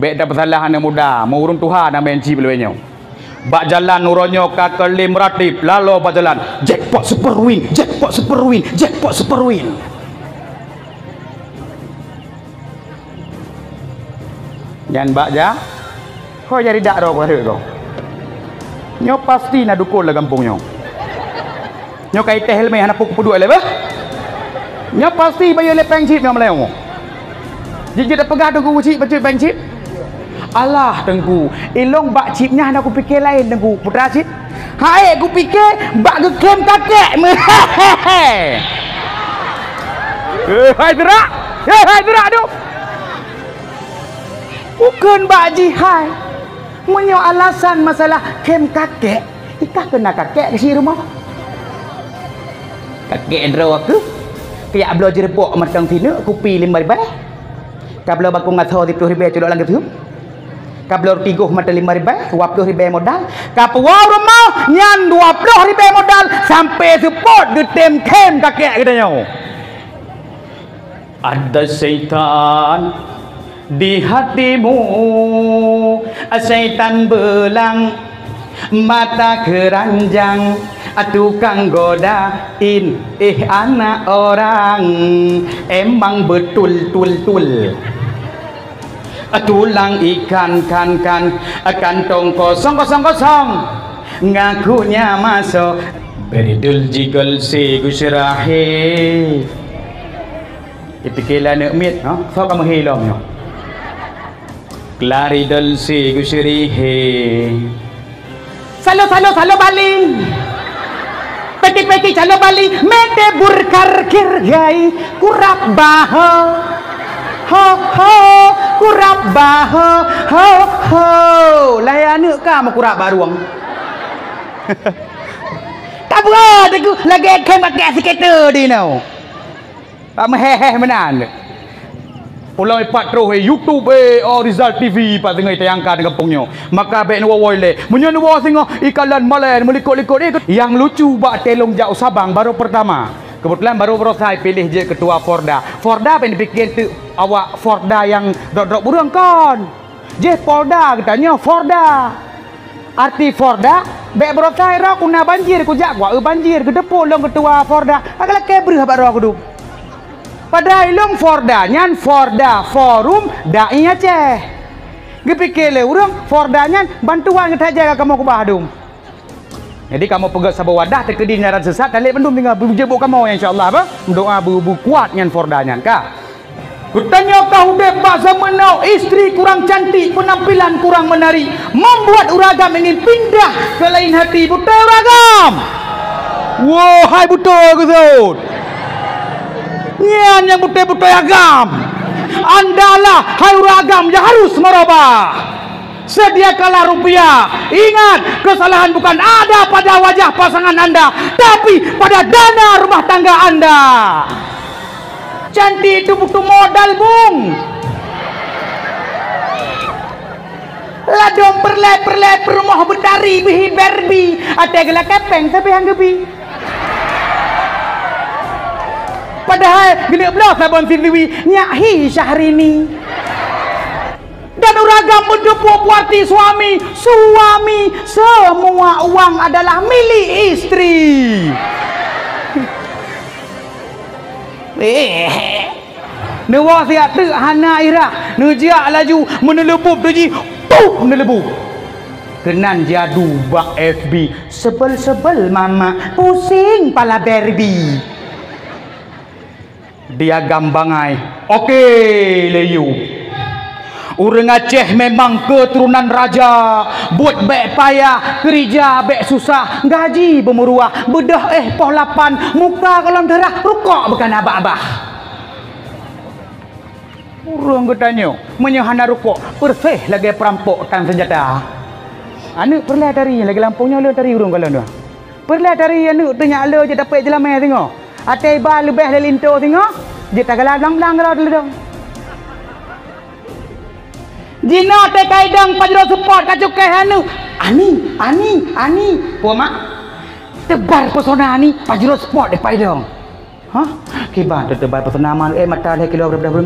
Bek dah persalahan yang muda, mau urung Tuhan nak benci belanya. Bak jalan nuronyo ka kelim ratib, lalu bak jalan jackpot super win, jackpot super win, jackpot super win. Jangan bak ja. Kau jadi dak ro kau. Nyo pasti nak dukul lah kampung nyo. Nyo kai teh helme hana puk peduk le bah. Nyo pasti bayar le pengcip nyo meleo. Jadi dak pegah tu ku cip pecip pengcip. Allah tengku, ilong bak cipnya nak aku fikir lain tengku. Putra cip. Hai aku fikir bak gekem kakek. Hai terak. Hai terak tu. Bukan bak jihad. Menyo alasan masalah kem kakek. Ikah kena kakek ke si rumah. Kakek draw aku. Kayak belo jerepok matang sini kupi 5,000. Kablo bakung ngathau 10,000 cudok lang gitu. Kablo tiguh mata 5,000, 20,000 modal. Kapwa rumah nyan 20,000 modal sampai support getem kem kakek katanya. Ada syaitan di hatimu, syaitan belang mata keranjang, tukang godain anak orang, emang betul tulang ikan kan kantong kosong ngakunya masuk beridul jigol si gusrahi ipikilan mit no so kamu hilom no klaridul si gusrihi salo baling peti salo baling mete burkar kirgai kurap baho ho kurap baho ho layanu ka mau kurap baruang tak buat aku lagi akan pakai skater di now tak meheh menan pulau ipat terus YouTube Rizal TV pak tengah tayangkan dengan kampungnya maka baik nuwa wole munyo nuwa singo ikalan malen melikut-likut yang lucu bak telong jauh Sabang baru pertama. Kebetulan baru saya pilih je ketua Forda. Forda apa yang dipikir tu awak Forda yang drop burung kan? Je Polda katanya Forda. Arti Forda, bek berosai ro kuna banjir ku jak gua banjir ke depo long ketua Forda. Agak kebreh bak ro aku du. Padahal long Forda nyan Forda Forum Dai Aceh. Gepikir le urang Forda nyan bantuan kita jaga kamu ku Badung. Jadi kamu pegang sebuah wadah terkedi nyaran sesat dan lek bendum tinggal berjebuk kamu insyaallah apa doa bu kuat nyan Forda nyan ka kutanya kau bebas menau istri kurang cantik penampilan kurang menarik membuat uragam ingin pindah ke lain hati buta uragam wahai buta kusut nyan yang buta agam andalah hai uragam yang harus merubah. Sediakanlah rupiah. Ingat, kesalahan bukan ada pada wajah pasangan Anda, tapi pada dana rumah tangga Anda. Cantik itu butuh modal, Bung. Ladong perlep rumah berdari bihi berbi. Ada gelak kepeng tapi yang gebi. Padahal gini belah sabon sirliwi nyahi Syahrini. Dan uragam menjemput puati suami semua uang adalah milik istri. Newa siap tu hana ira nejak laju menelebup tuji menelebup kenan jadu bak FB sebel mama pusing pala Barbie dia gambangai okey leyu. Orang Aceh memang keturunan raja. Buat bek payah, kerja bek susah, gaji bermuruah, bedah poh 8, muka kolam darah, rukuk bukan abah-abah. Orang katanya, menyahana rukuk, persih lagi perampok tan senjata. Anak perlah dari lagi lampungnya le dari urung kalau dah. Perlah dari anak tanya le je dapat jelamai tengok. Atai ba lebih le linto tengok. Je tak lang kalau dulu. Jina te kaidang pajero support kacukai hanu. Ani. Puan mak. Tebar pesona ni pajero support de paidang. Hah? Kiban tebar pesona man mata le kilo berapa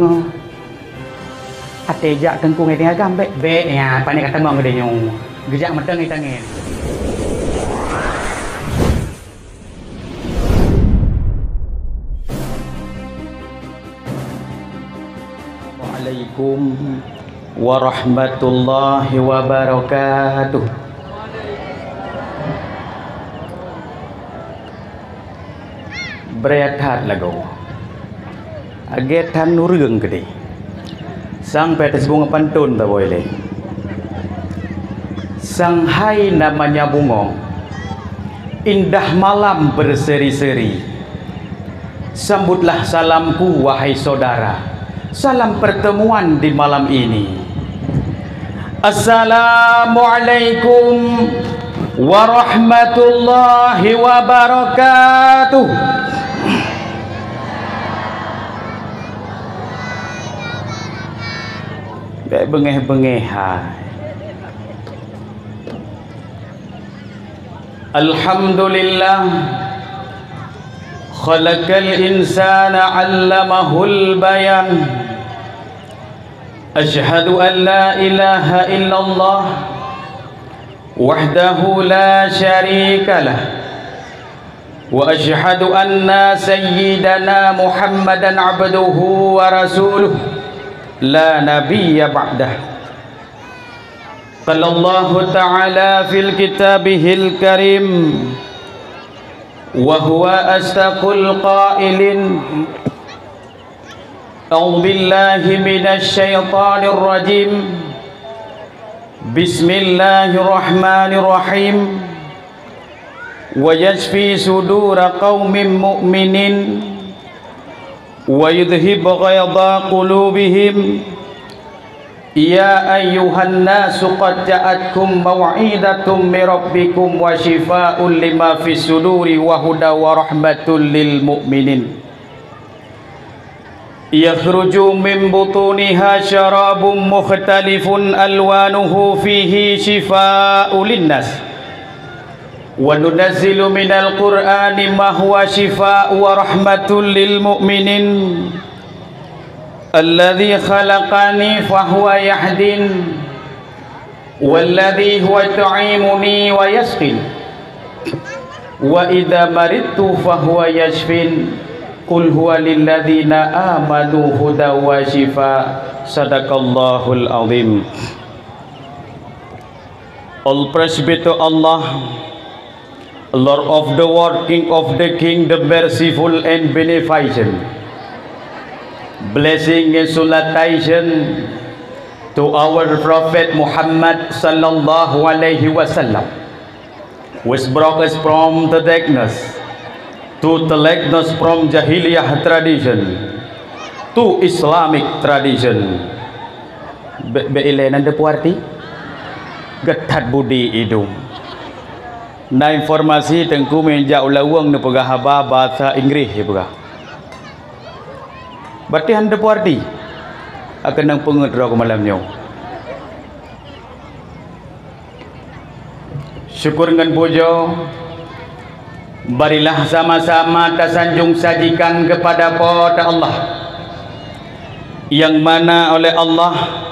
Atejak tengkung ngai tengah gambek be ya panik kata mau ngede nyong. Gejak meteng ngai tangen. Waalaikum warahmatullahi wabarakatuh. Berehat lagu. Agetan nurung gede. Sang petes bunga pantun tak boleh. Sanghai namanya bunga. Indah malam berseri-seri. Sambutlah salamku wahai saudara. Salam pertemuan di malam ini. Assalamualaikum warahmatullahi wabarakatuh. Kayak bengeh-bengeh Alhamdulillah khalaqal insana 'allamahul bayan. Asyhadu an la ilaha illallah wahdahu la syarikalah wa asyhadu anna sayyidana Muhammadan 'abduhu wa rasuluh la nabiyya ba'dah. Qala Allah ta'ala fil kitabihil karim wa huwa astaqul qailin a'udzu billahi minasy syaithanir rajim. Bismillahirrahmanirrahim. Wa yashfi sudura qaumin mu'minin wa yudhib ghayadha qulubihim. Ya ayyuhan nasu qad ja'atkum maw'idatum min rabbikum wa shifaa'un lima fis suduri wa huda wa rahmatul lil mu'minin. Yakhruju min butuniha syarabun mukhtalifun alwanuhu fihi shifaa'un linnas wa nunazzilu minal qur'ani ma huwa shifaa'un wa rahmatul lil mu'minin. Alladzi khalaqani fahuwa yahdin walladzi huwa yut'imuni wa yasqin wa idza maridtu fahuwa yashfin. Qul huwa lilladzina amanu huda wa shifa. Sadaqallahul azim. All praise be to Allah, Lord of the world, King of the King, the merciful and beneficent. Blessing and salutation to our Prophet Muhammad sallallahu alaihi wasallam, which brought us from the darkness to telegnos from Jahiliyah tradition to Islamic tradition. Be'ilenan de puarti getat budi hidung. Na informasi tengku menja ulawang ne pegah bahasa Inggris ya pegah. Berarti hande puarti akan nang pengetra ke malamnya. Syukur dengan puja barilah sama-sama tersanjung sajikan kepada pada Allah yang mana oleh Allah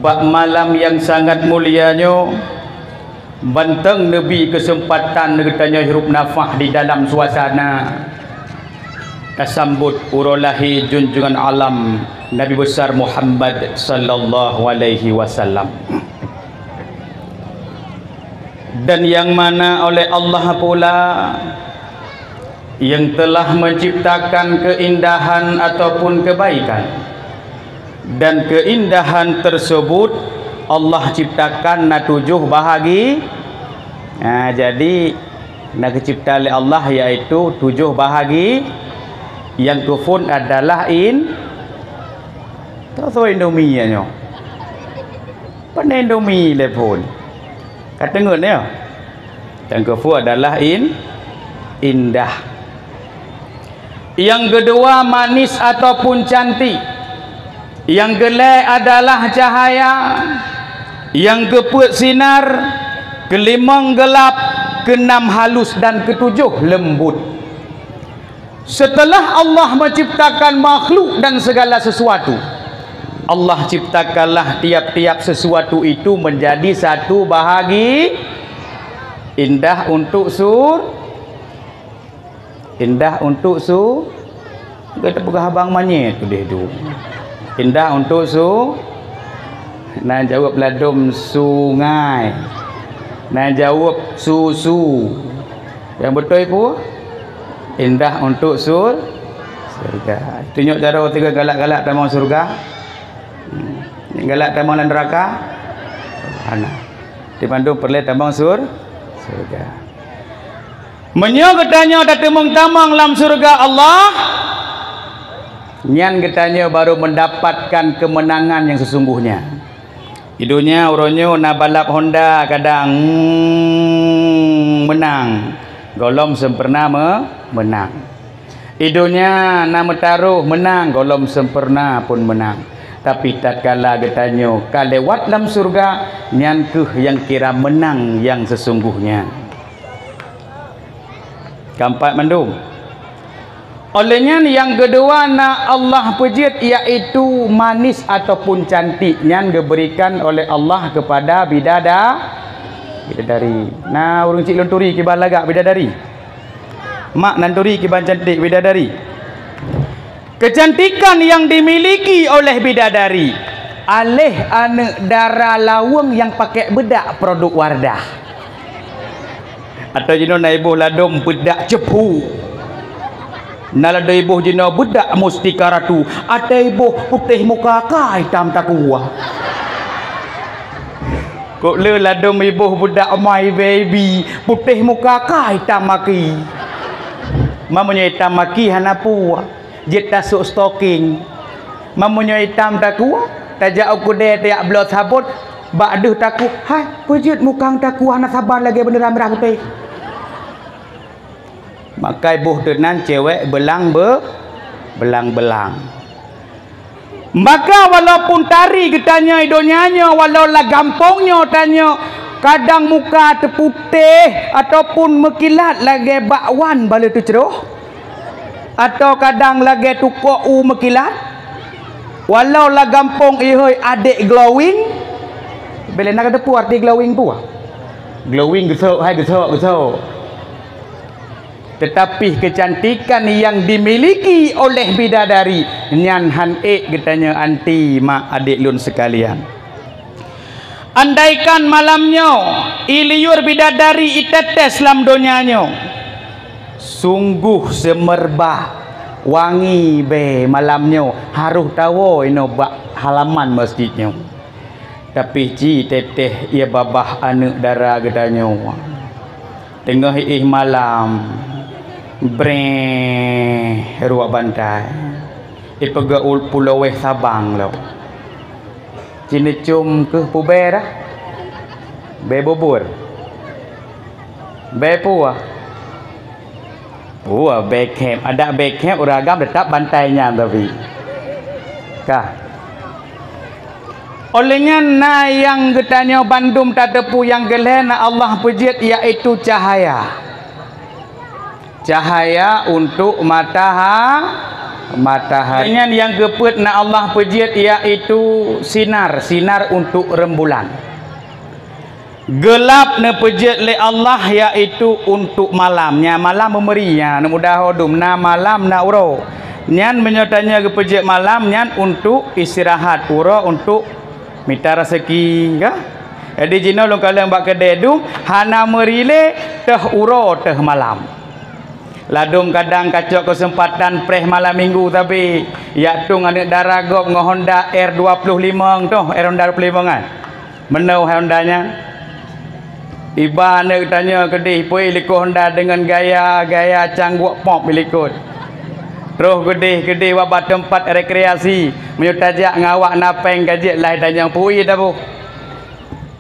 bak malam yang sangat mulianya banteng Nabi kesempatan katanya hirup nafas di dalam suasana tersambut urulahi junjungan alam Nabi besar Muhammad sallallahu alaihi wasallam. Dan yang mana oleh Allah pula yang telah menciptakan keindahan ataupun kebaikan, dan keindahan tersebut Allah ciptakan na 7 bahagi. Jadi nak dicipta oleh Allah yaitu 7 bahagi. Yang kufun adalah tahu Indomie nya. Pan Indomie le pun. Kata ngut ya. Yang kufu adalah indah. Yang kedua manis ataupun cantik. Yang gelai adalah cahaya. Yang keempat sinar, kelima gelap, keenam halus dan ketujuh lembut. Setelah Allah menciptakan makhluk dan segala sesuatu, Allah ciptakanlah tiap-tiap sesuatu itu menjadi satu bahagi indah untuk indah untuk kita pegah abang manyet tu dia tu indah untuk nak jawab ladum sungai, nak jawab susu, yang betul itu indah untuk surga. Tunjuk cara tiga galak-galak tamang surga. Galak tamang neraka. Ana. Di Bandung perle tamang surga. Menyo katanya datemung tamang lam surga Allah. Nyan katanya baru mendapatkan kemenangan yang sesungguhnya. Idunya uronyo na balap Honda kadang menang. Golom sempurna menang. Idunya na metaruh menang, golom sempurna pun menang. Tapi tatkala getanyo kalewat dalam surga nyan keuh yang kira menang yang sesungguhnya. Keempat mandum. Olehnya yang kedua na Allah pejit iaitu manis ataupun cantik yang diberikan oleh Allah kepada bidadari. Nah urang cik lonturi kiban lagak bidadari. Mak nanturi kiban cantik bidadari. Kecantikan yang dimiliki oleh bidadari alih anak dara lawang yang pakai bedak produk Wardah. Atau jino na ibu ladom bedak cepu. Nalada ibu jino bedak mustika ratu. Ada ibu putih muka ka hitam takwa. Kok le ladom ibu bedak my baby putih muka ka hitam maki. Mamanya hitam maki hanapu. Jet tasuk stocking. Mamanya hitam takwa. Tajak aku deh tiak blot sabut. Ba'duh takut. Hai pujut mukang takwa anak sabar lagi beneran merah putih. Makai buh tenan cewek belang-belang. Maka walaupun tari getanya idonyanya, walau lah gampongnya tanya, kadang muka terputih ataupun mekilat lagi bakwan bala tu ceroh, atau kadang lagi tukok mekilat, walau lah gampong ihoi adik glowing, bila nak kata pu arti glowing pu, glowing gesok, hai gesok. Tetapi kecantikan yang dimiliki oleh bidadari nyan han katanya anti mak adik lun sekalian. Andaikan malamnya iliur bidadari itetes dalam dunianya, sungguh semerbah wangi be malamnya haruh tawo ino bak halaman masjidnya. Tapi ji teteh ia babah anak dara katanya tengah malam breng ruak bantai ipega pulau weh Sabang lo cine cum ke puber be bubur be puah be camp ada be camp uragam tetap bantainya tapi kah olehnya na yang getanya Bandung tak tepu yang gelena Allah pejit iaitu cahaya. Cahaya untuk matahari. Yang keput na Allah pejit iaitu sinar untuk rembulan. Gelap na pejit le Allah iaitu untuk malamnya. Malam memberinya na mudah hodum na malam na uro. Nyan menyotanya ke pejit malam nyan untuk istirahat, uro untuk minta rezeki ka. Jadi jino long kalian bak kedai du hana merile teh uro teh malam. Ladung kadang kacok kesempatan preh malam minggu tapi ya tung anak daragop ngo Honda R25 tu Honda 25 kan menau Hondanya iba anak tanya kedih pui likut Honda dengan gaya cangguk pop likut terus kedih wabat tempat rekreasi menyutajak ngawak napeng gajik lah tanya pui dah bu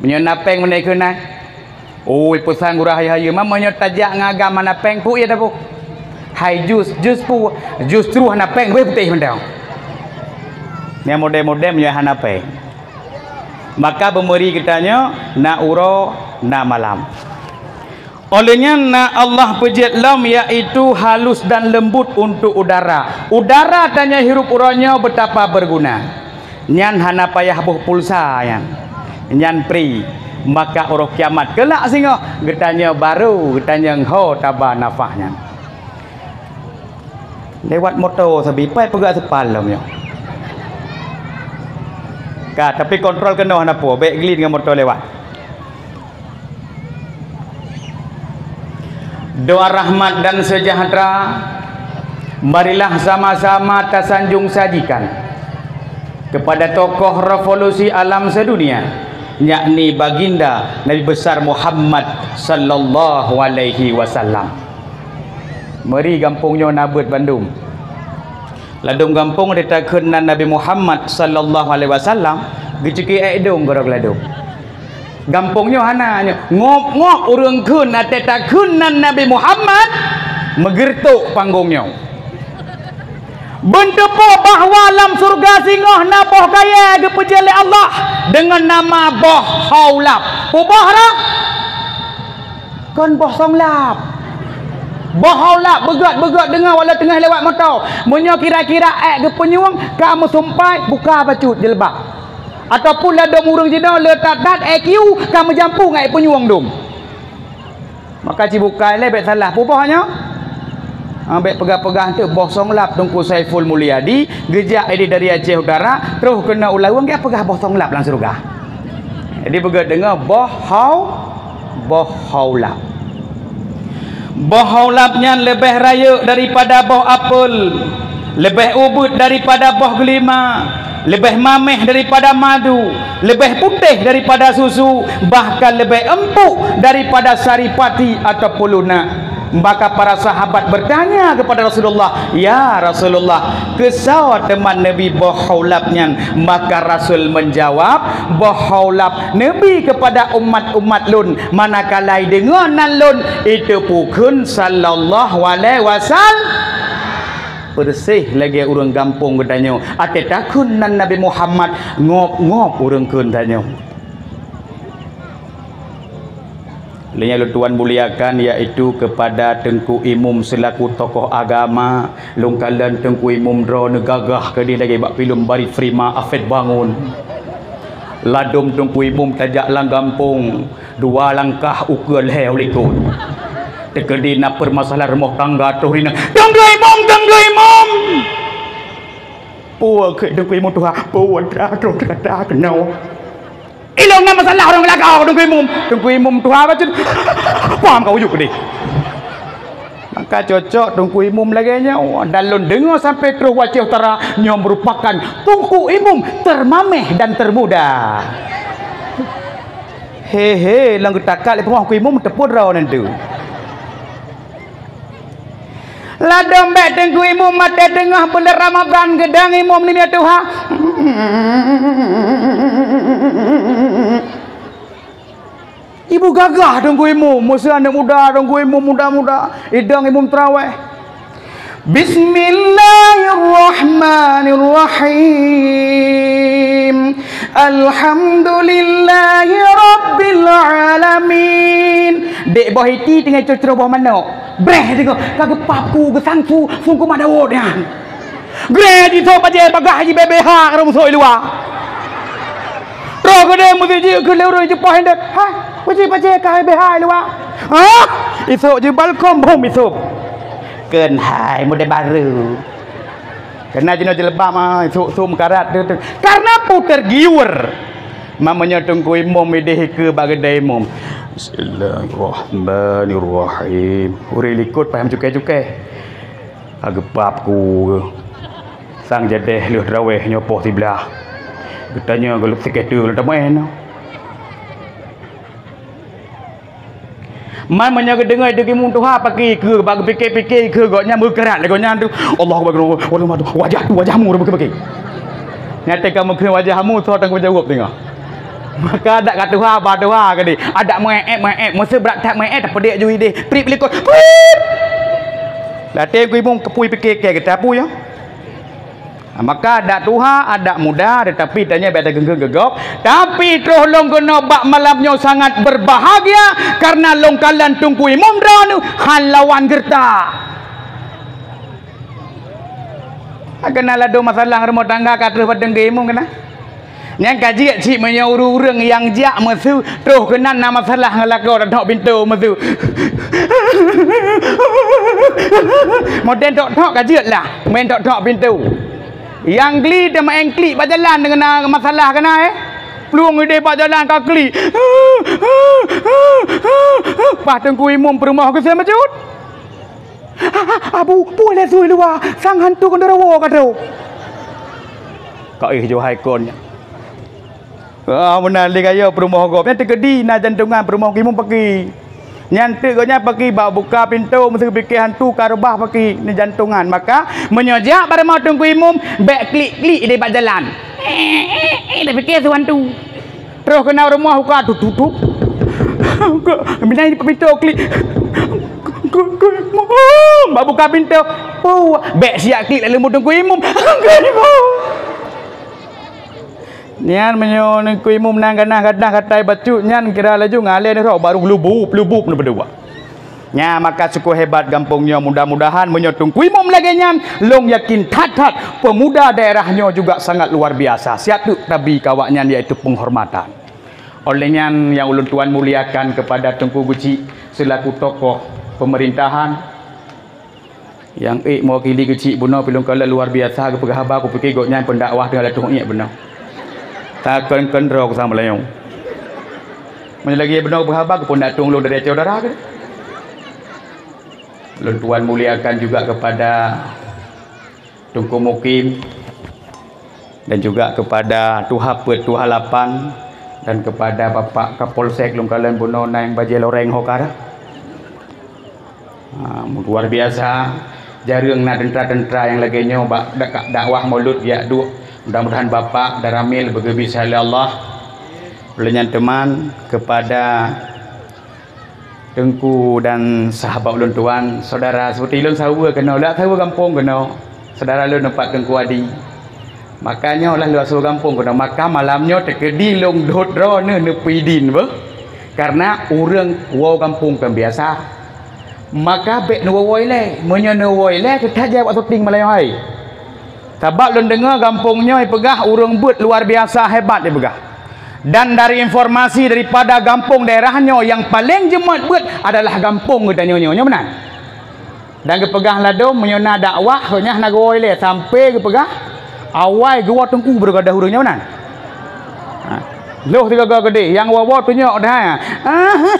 menyut napeng menaik kenai oi pesan gurah haya mamanya tajak ngagam napeng pui dah bu hai jus pu justru hana peng we putih mendang ni model-model nya hana peng maka pemberi kitanya na uro na malam olehnya na Allah pejit lam iaitu halus dan lembut untuk udara tanya hirup uronya betapa berguna nyan hana payah buh pulsa nyan pri maka orang kiamat kelak singo getanya baru getanya ho tabah nafahnya lewat motor sabi pai pegak sepalam yo ka tapi kontrol kena hana po baik glin dengan motor lewat doa rahmat dan sejahtera marilah sama-sama tersanjung sajikan kepada tokoh revolusi alam sedunia yakni baginda Nabi besar Muhammad sallallahu alaihi wasallam. Meri gampungnya Nabut Bandung. Ladung gampung ditakeun Nabi Muhammad sallallahu alaihi wasallam geceki edong gorok ladung. Gampungnya hananya ngop-ngop urang keun ate takeunan Nabi Muhammad megertuk panggungnya. Bentepo bahwa alam surga singoh naboh kaya gepejele Allah dengan nama boh haulap. Boh dah? Kon boh songlap. Boh haulap begat dengar wala tengah lewat motor. Munyo kira-kira gepenyuang kamu sumpai buka bacut jelbak. Ataupun la dom urang jena letak dat EQ kamu jampu ngai penyuang dom. Maka cibukai lebek salah pupahnya. Ambek pegang-pegang tu boh songlap Tungku Saiful Mulyadi gejak ini dari Aceh Utara terus kena ulawang dia pegah boh songlap lang surga. Jadi begat dengar boh haulap. Boh haulapnya lebih raya daripada boh apel, lebih ubud daripada boh gelima, lebih mameh daripada madu, lebih putih daripada susu, bahkan lebih empuk daripada saripati atau puluna. Maka para sahabat bertanya kepada Rasulullah, ya Rasulullah, kesau teman Nabi boh haulapnya? Maka Rasul menjawab, boh haulap Nabi kepada umat-umat lun manakala dengan lun itu pukun sallallahu alaihi wasallam. Bersih lagi urang gampung katanya ate takun nan Nabi Muhammad ngop-ngop urang keun tanya. Lainnya Tuan muliakan iaitu kepada Tengku Imum selaku tokoh agama longkalan Tengku Imum drone gagah ke dia lagi bak filem bari Frima Afid bangun ladum Tengku Imum tajak lang gampung dua langkah ukur heu likut tekedina permasalahan rumah tangga tu rina Tengku Imum puak Tengku Imum tu puak tu kata kenau ilong nama masalah orang belakang Tengku Imum tu apa tu paham kau ujuk ni maka cocok Tengku Imum lagi nya dalun dengar sampai ke Aceh Utara yang merupakan Tengku Imum termameh dan termuda hehe lang takal Tengku Imum tepur raw nanti ladom bet Tengku Imum mata tengah bulan Ramadan gedang Imum ni ya Tuhan ibu gagah Tengku Imum mesti anak muda Tengku Imum muda-muda idang Imum terawih Bismillahirrahmanirrahim Alhamdulillahi Rabbil Alamin dek boh iti tengah cocok boh mana breh tengok kagak papu gesangfu sungku madawod ya breh di so paje bagah haji BBH kalau musuh luar roh gede mesti je ke leureun je poh hendak ha paje ka BBH luar ha isuk je balkom bom isuk ken hai model baru kena jenis jelebab mah isuk karat karena puter giur mamanya Tengku Imum ideh ke bagedai Imum Bismillahirrahmanirrahim uri likut paham cukai-cukai agepapku sang jadeh leuh raweh nyopoh tibelah getanya gelup seketu le main man menyaga dengar degi mun tuha pagi ke bag fikir-fikir ke goknya berkerat le goknya tu Allahu akbar wajahmu bagi nyata kamu ke wajahmu so tang jawab tengok maka ada kata tuha ba tuha ke di ada meek mesti berat tak meek tak pedek jui deh prip likut lah Tengku Imum kepui fikir ke kita pu ya maka ada tuha ada muda tetapi tanya beda gegok tapi terus long kena bak malamnya sangat berbahagia karena longkalan Tengku Imum dranu halawan gerta kena lado masalah rumah tangga kata pada Tengku Imum kena Yang kaji cik menyuruh orang yang jak mesu terus kenan nama salah ngelakau dan tok pintu mesu. Modern tok kaji lah, main tok pintu. Yang gli dan main klik berjalan dengan masalah kena peluang ide berjalan kau klik. Pak Tengku Imam perumah ke saya macut. Abu boleh sui luar sang hantu kendarawa kata. Kau hijau haikonnya. Benar dia kaya perumah kau. Yang terkedi na jantungan perumah Imam pergi. Nyantik kau nya pergi bawa buka pintu mesti fikir hantu karubah pergi ni jantungan. Maka menyojak pada mau Tengku Imam back klik dia berjalan. Dia fikir tu hantu. Terus kena rumah buka tutup. Bila ni pintu klik. Mbak buka pintu. Baik siap klik lalu Tengku Imam. Nian menyo Tengku Imam nang kadang-kadang katai bacu nyan kira laju ngalih ni baru lubuk ni berdua. Nya maka cukup hebat kampungnya, mudah-mudahan menyo Tengku Imam lagi nyan long yakin tat pemuda daerahnya juga sangat luar biasa. Siatu tabi kawaknya yaitu penghormatan. Olehnya yang ulun tuan muliakan kepada Tengku Guci selaku tokoh pemerintahan yang mewakili Guci Buno pilung kala luar biasa ke pegahaba aku fikir goknya pendakwah dengan Datuk Nyek benar. Takkan kendro sama layong. Mana lagi benar pegahaba aku pun datung lu dari saudara ke. Ulun tuan muliakan juga kepada Tengku Mukim dan juga kepada Tuhapet Tuhalapan dan kepada Bapak Kapolsek Lungkalan Buno Nang Bajai Loreng Hokara. Luar biasa jarang nak dentra-dentra yang lagi nyoba dakwah maulud ya duk. Mudah-mudahan Bapak Daramil bergebi Allah olehnya teman kepada Tengku dan sahabat ulun tuan saudara seperti ulun sawa kena dak sawa kampung kena saudara ulun tempat Tengku Adi. Makanya lah luar suruh kampung kena maka malamnya terkedi long dodro nepi din bah. Karena orang wow kampung kan biasa. Maka bek nuwoi le, menyo nuwoi le kita jawab syuting Melayu hai. Sebab lun dengar kampungnya pegah urang but luar biasa hebat dia pegah. Dan dari informasi daripada kampung daerahnya yang paling jemat but adalah kampung kita nyonya benar. Dan kepegah ladom menyona dakwah nya nagoi le sampai kepegah awal gua Tengku bergadah hurungnya benar. Loh tiga gede yang wawa tunjuk dah.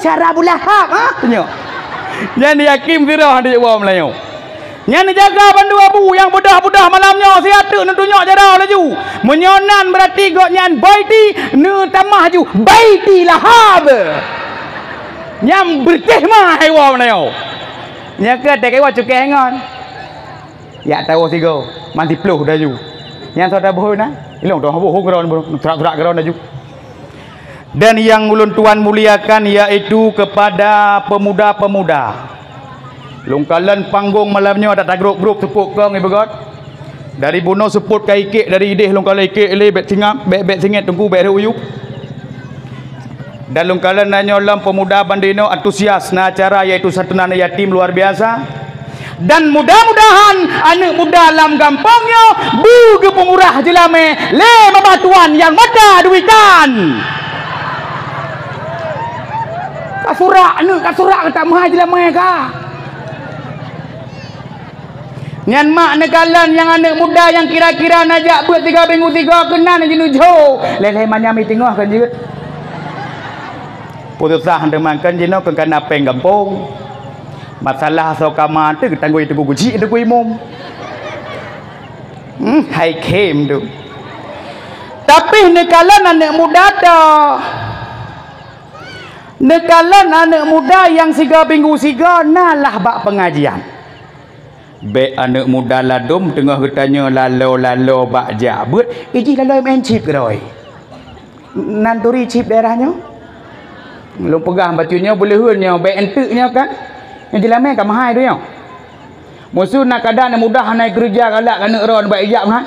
Cara bulahap tunjuk. Jangan yakin sirah dia bawa Melayu. Yang jaga bandu abu yang budah-budah malamnya siatu nak tunjuk cara laju. Menyonan berarti gok nyan baiti ne tamah ju baiti lahab. Yang berteh mah hawa Melayu. Nya ke tek wa cukai hangon. Ya tahu sigo manti pluh dah ju. Yang saudara bohong nah. Ilong dah bohong geron terak-terak geron dah ju. Dan yang ulun tuan muliakan yaitu kepada pemuda-pemuda. Lungkalan panggung malamnya ada grup-grup sepuk kong ibu god. Dari Buno seput kai kek dari ideh lungkalan kek le bet singap bet singit Tengku bet uyuk. Dan lungkalan nanya lam pemuda bandino antusias na acara yaitu santunan yatim luar biasa. Dan mudah-mudahan anak muda dalam kampungnya bu pemurah jelame le babatuan yang mata duitan. Kasurak kata mahal jelame ka. Nyan mak negalan yang anak muda yang kira-kira najak buat 3 minggu 3 kena nak jenujo. Leleh manyami tengah kan jeut. Putus sah demankan jeno kena peng kampung. Masalah sokama tu tanggui Tengku Guci Tengku Imam. Hai kem tu. Tapi negalan anak muda dah. Negalan anak muda yang 3 minggu 3 nalah bak pengajian. Be anak muda ladum tengah ketanya lalo bak jabut iji lalo main chip keroi nanturi chip daerahnya lu pegang batunya boleh hunnya be enteknya kan yang dilame kan mahal tu nya musuh nak kadang mudah naik kerja galak anak ron bak ijab kan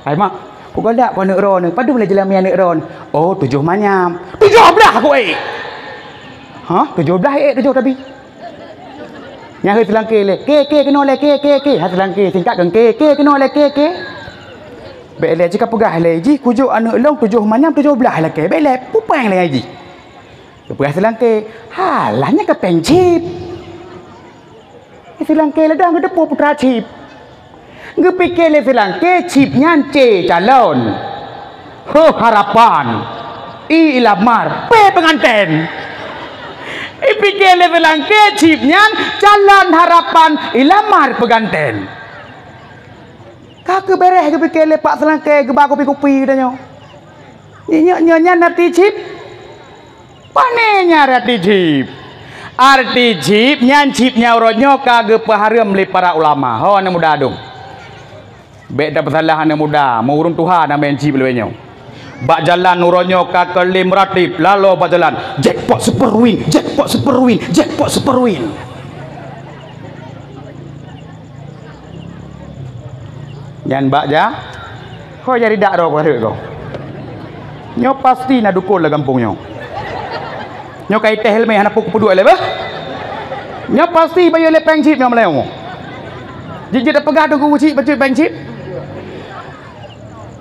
ai mak ku galak anak ron padu boleh jelame anak ron oh 7 manyam 17 aku ha 17 7 tapi yang hari telangke le ke kena le ke ha telangke singkat kan ke kena le ke Baiklah jika pegah lagi kujuk anak long 7 manyam 17 lah ke. Baiklah pupang lagi. Pegah selangke. Halahnya ke pencip. Selangke lah dah ngedepu putra cip. Ngepikir le selangke cipnya C calon. Harapan. I ilamar. P pengantin. Pikir le selangke cipnya calon harapan ilamar pengantin. Kakak bereh ke pikir lepak selangkai ke baku kopi katanya. Nyonya nati cip. Panenya rati cip. Arti cip nyan cipnya uronyo kage paharam le para ulama. Ho anak muda dong. Bek dapat salah anak muda, mau urun Tuhan nak main cip lewenyo. Bak jalan uronyo kage lim ratib lalu bak jalan jackpot super win, jackpot super win, jackpot super win. Yan bak ja. Kau jadi dak ro kau. Nyo pasti nak dukul lah kampung nyo. Nyo kai teh helme hana puk pedua le bah. Nyo pasti bayo le pengcip nyo meleo. Jijit pegah tu ku cip bacu pengcip.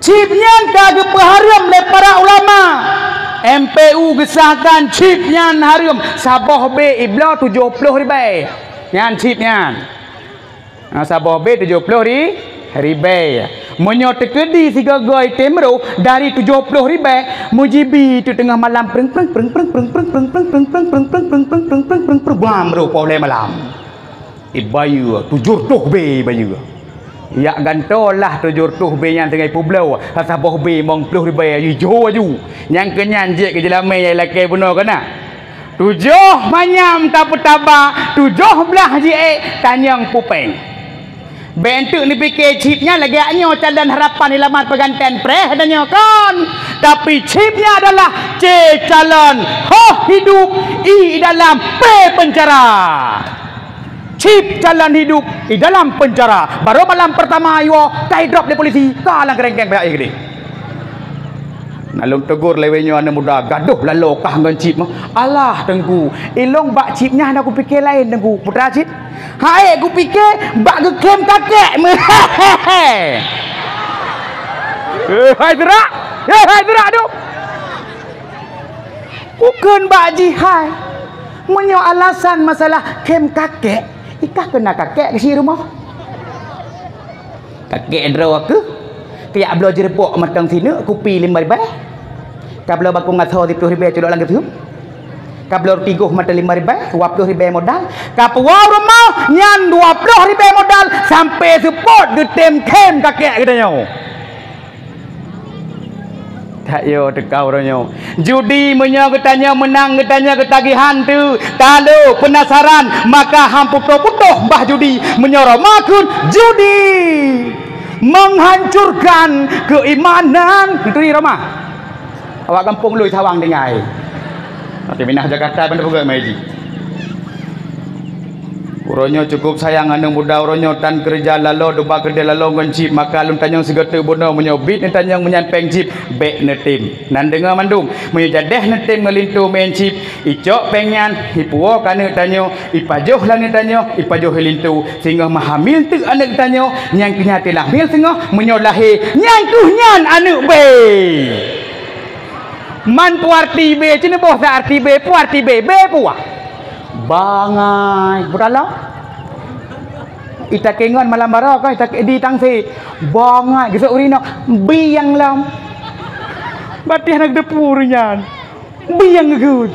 Cip nyan kage paharam le para ulama. MPU gesahkan cip nyan haram Sabah B ibla 70 ribu. Nyan cip nyan. Sabah B 70 ribu. Menyo tekedi si gagoi temro dari 70 ribu mujibi tu tengah malam preng bamro pole malam ibayu 70 be bayu ya gantolah 70 be yang tengah publau Sabah B 10 ribu hijau aju yang kenyan je ke jelame yang laki bunuh kena 7 manyam taputaba 17 je tanyang pupeng. Bentuk ni fikir chipnya lagi anyo calon harapan ilamat pengantin preh adanya kan. Tapi chipnya adalah C calon hidup I dalam P penjara. Chip calon hidup I dalam penjara. Baru malam pertama ayo kai drop di polisi kalang kerengkeng pihak gede. Nalung tegur lewenyo anak muda gaduh lalu kah ngan chip mah. Alah tengku ilong bak chipnya aku fikir lain tengku putra chip. Hai aku fikir bak gekem kakek me. Hai terak. Hai terak tu. Bukan bak jihai. Menyo alasan masalah kem kakek. Ikah kena kakek ke si rumah. Kakek draw aku. Kayak belo jerepok matang sini kopi 5 ribu. Kabel bakung ngaso 10 ribu cedok lang gitu. Kabel tiguh mata 5 ribu, 20 ribu modal. Kapwa rumah nyan 20 ribu modal sampai support getem kem kakek katanya. Tak yo tekau ronyo. Judi menyo katanya menang katanya ketagihan tu. Kalau penasaran maka hampu putuh mbah judi menyoro makun judi. Menghancurkan keimanan itu di rumah awak kampung lui Sawang dengai nanti minah Jakarta bener juga maji uronyo cukup sayang anu muda uronyo tan kerja lalu doba kerja lalu ngoncip maka lun tanyang segete bono menyobit ni tanyang menyampeng cip bek netim nan dengar mandung menyajadeh netim ngelintu main cip icok pengen hipuo kana tanyo ipajoh lah ni tanyo ipajoh helintu sehingga mahamil tu anak tanyo nyang kenyati lahir sehingga menyolahi nyang kuhnyan anak be man puarti be cina boh sa arti be puarti be puah bangai berala ita kengon malam bara kan ita di tangsi bangai geus urino biang lam batih nak depurnya biang geud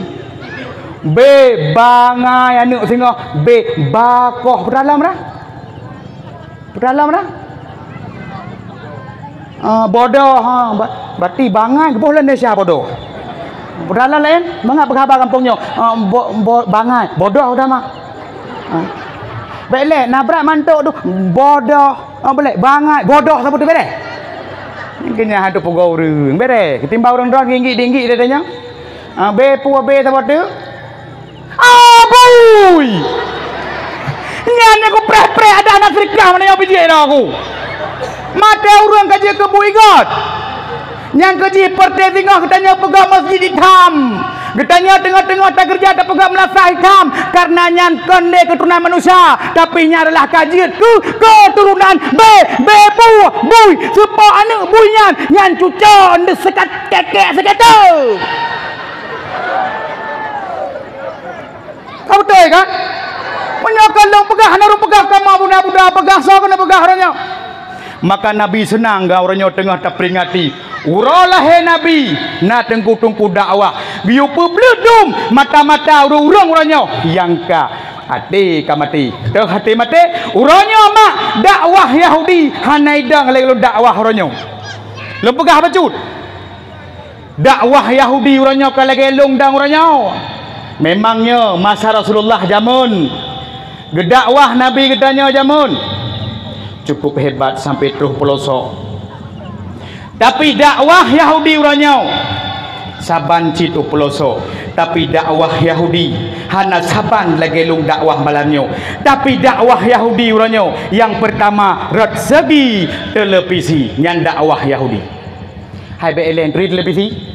B bangai anu singo B bakoh berdalam bodoh berarti bangai boleh Indonesia bodoh berdalam lain mengapa khabar kampungnya bangai bodoh udah mah boleh nabrak mantuk tu bodoh boleh bangai bodoh sebut tu boleh kena hantu pegau orang boleh ketimbang orang ron tinggi dia tanya B puah B sebut tu boy nyan aku pre ada anak serikah mana yang biji aku mata orang kerja ke buigot yang kerja partai tengah katanya pegang masjid hitam Getanya tengah-tengah tak kerja tak pegang melasah hitam karena nyan kene keturunan manusia tapi nya adalah kajian keturunan bu bui sepo anak bui nyan cucon sekat kekek sekata. Kau betul kan? Menyakan dong pegah naruh pegah kama budak-budak pegah so kena pegah orangnya. Maka Nabi senang ga orangnya tengah tak peringati. Uralah he Nabi na tengku-tengku dakwah. Biu pebledum mata-mata urang orangnya yang ka hati kamati. Teu hati mati urangnya mak dakwah Yahudi hanaidang lelo dakwah orangnya. Lu pegah bacut. Dakwah Yahudi orangnya ka lagi longdang orangnya. Memangnya masa Rasulullah jamun gedakwah Nabi gedanya jamun cukup hebat sampai terus pelosok. Tapi dakwah Yahudi uranya saban citu pelosok. Tapi dakwah Yahudi hana saban lagi lung dakwah malamnya. Tapi dakwah Yahudi uranya yang pertama rat segi televisi nyan dakwah Yahudi. Hai be elen televisi.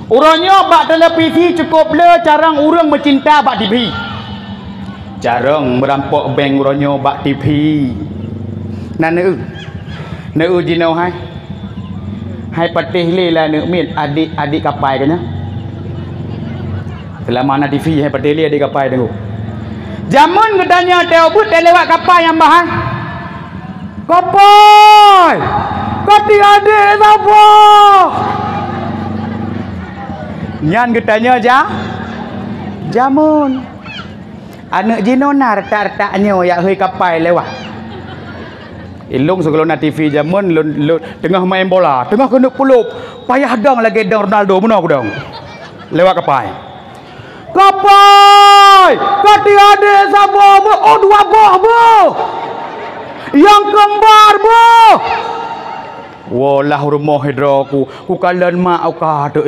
Urangnya bak televisi cukup le carang urang mencinta bak TV. Jarang merampok bank urangnya bak TV. Nan neu jinau hai. Hai patih le lah neu mit adik kapai kanya. Telah mana TV hai patih le adik kapai tengok. Jamun gedanya teo but lewat kapai yang bahan. Kapai. Kati adik siapa? Nyan getanya jamun anak jinona retak-retaknya ya hei kapai lewat ilung segelona TV jamun tengah main bola tengah kena pulup payah dong lagi dong Ronaldo mana aku dong lewat kapai kati ada sama oh dua boh yang kembar boh walah rumah hidraku ku kalian mak au ka tu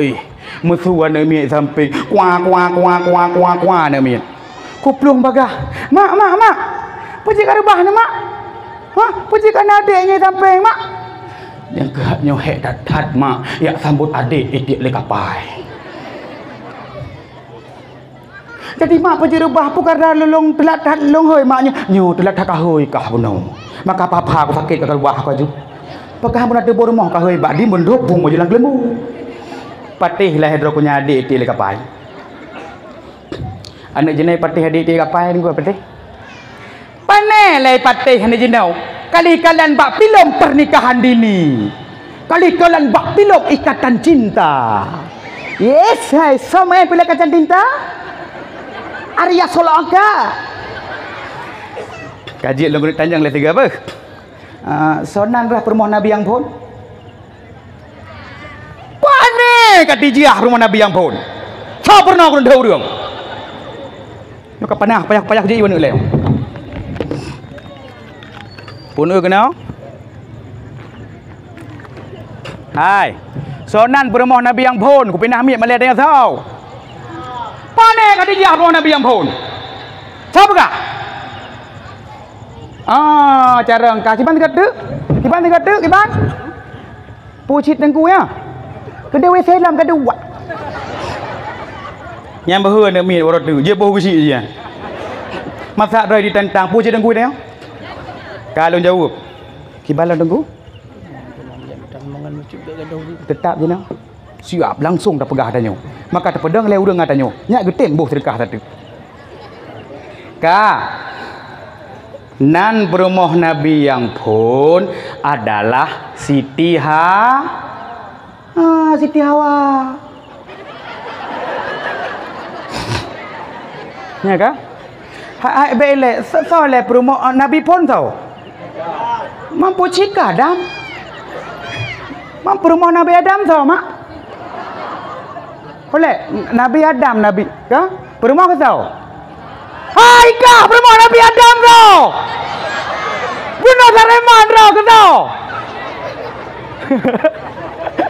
musuhan mi samping kuah ne mi kuplung bagah mak puji karubah ne mak puji kan adeknya samping mak yang kehatnya hek tat mak ya sambut adik itik le kapai jadi mak puji rubah pu karena lulung telat lung hoi maknya nyu telat tak hoi kah buno maka papa aku sakit ka rubah aku aju pakah mun ada rumah kah hoi bak di mun dopung mo jelang lembu patih lah hidro punya adik ti le kapai anak jenai patih adik ti kapai ni gua patih pane lai patih anak jenau kali kalian bak film pernikahan dini kali kalian bak film ikatan cinta yes hai sama pilih ikatan cinta Arya Soloka kaji lu tanjang le tiga apa sonan rah permohon Nabi yang pun kat dijiah rumah Nabi yang pun tak pernah aku dah urang nak panah payah je iwan ulai pun kena hai sonan rumah Nabi yang pun ku pindah ambil malai dia tahu pane kat dijiah rumah Nabi yang pun siapa kah cara engkau kiban tiga tu kiban pucit dengku ya kedai WC dalam kedua yang bahua nak mi orang tu je bahu besi je masak rai ditentang puji dengku dia kalau jawab kibalan dengku tetap je nak siap langsung dah pegah tanya maka terpedang le urang tanya nyak getem boh sedekah tadi ka nan berumah Nabi yang pun adalah Siti Siti Hawa. Ya kah? Hai bele, soleh promo Nabi pun tahu. Mampu cika Adam. Mampu rumah Nabi Adam tahu mak. Boleh Nabi Adam Nabi kah? Perumah ke tahu? Hai kah perumah Nabi Adam tahu. Bunuh Sareman tahu ke tahu?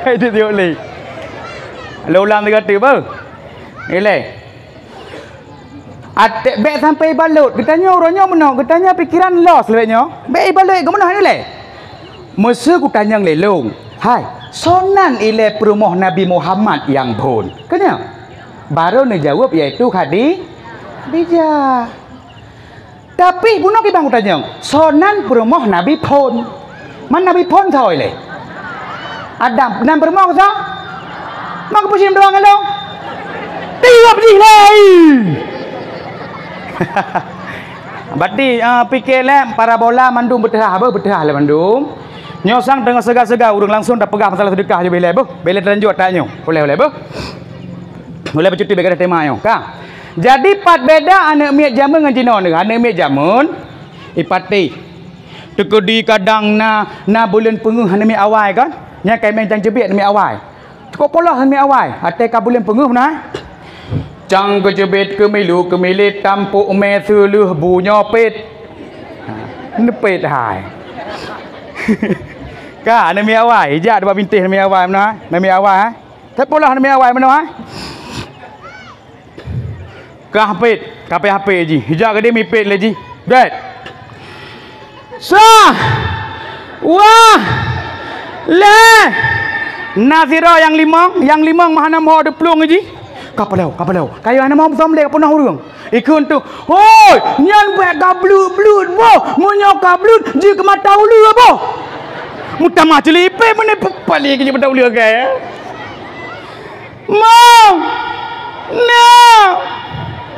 Itu dia boleh. Lo ulang tiga tu ber. Ile. Atek bek sampai balut. Katanya orangnya mana? Katanya pikiran lost lebihnya. Bek balut ke mana ile? Masa ku tanya lelong. Hai, sonan ile perumah Nabi Muhammad yang pun. Kena? Baru nak jawab iaitu Khadijah. Tapi bunuh kita bang tanya, sonan bermoh Nabi pun, mana Nabi pun thôi le. Adam, nan bermoh sah? Mak pusing doang kan lo? Tiap di lagi. Berarti fikir lah parabola mandum betah apa betah lah mandum. Nyosang tengah segar-segar urang langsung dah pegang masalah sedekah je boleh apa? Boleh terlanjut tak nyo? Boleh apa? Boleh bercuti bagi tema nyo, ka? Jadi pat beda anak miak jamun dengan Cina ni. Anak miak jamun ipati. Tekedi kadang na bulan penguh anak miak awal kan? Nya kai main jang jebit anak miak awal. Cukup polah anak miak awal. Ate ka bulan penguh nah. Cang ke jebit ke milu ke milit tampuk me suluh bunyo pit. Nepit hai. Ka anak miak awal, ijak dapat bintih anak miak awal mana? Anak miak awal ha? Tak polah anak miak awal mana ha? Kahpit, kape HP ji. Hijak ke dia mipit lagi. Dad. Sah. Wah. Le. Nazira yang limang mahana mau deplung ji. Kapalau. Kayu ana mau samle punah urang. Ikun tu. Hoi, nyan buat kablut boh. Munyo kablut ji ke mata ulu boh. Mutama celipe mene pali ke mata ulu ke. Mau. Nah.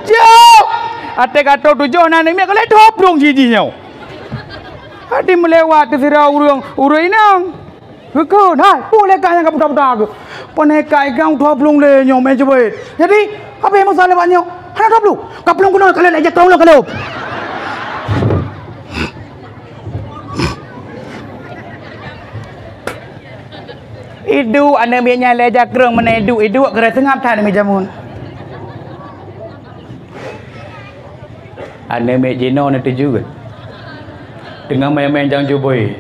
Jauh. Ate kata tujuh nanti mek kalau doplong jijinya. Adi melewati sirau urang inang. Betul, hai, boleh kah yang kamu dapat? Penekai kau doplong le nyom menjebet. Jadi apa yang masalah banyak? Hana doplong. Kaplong kuno kalian aja tolong kalau. Idu ane miaknya leja kereng mana idu kera tengap tan mi jamun. Ane mek jino nanti juga. Tengah main-main jang juboi.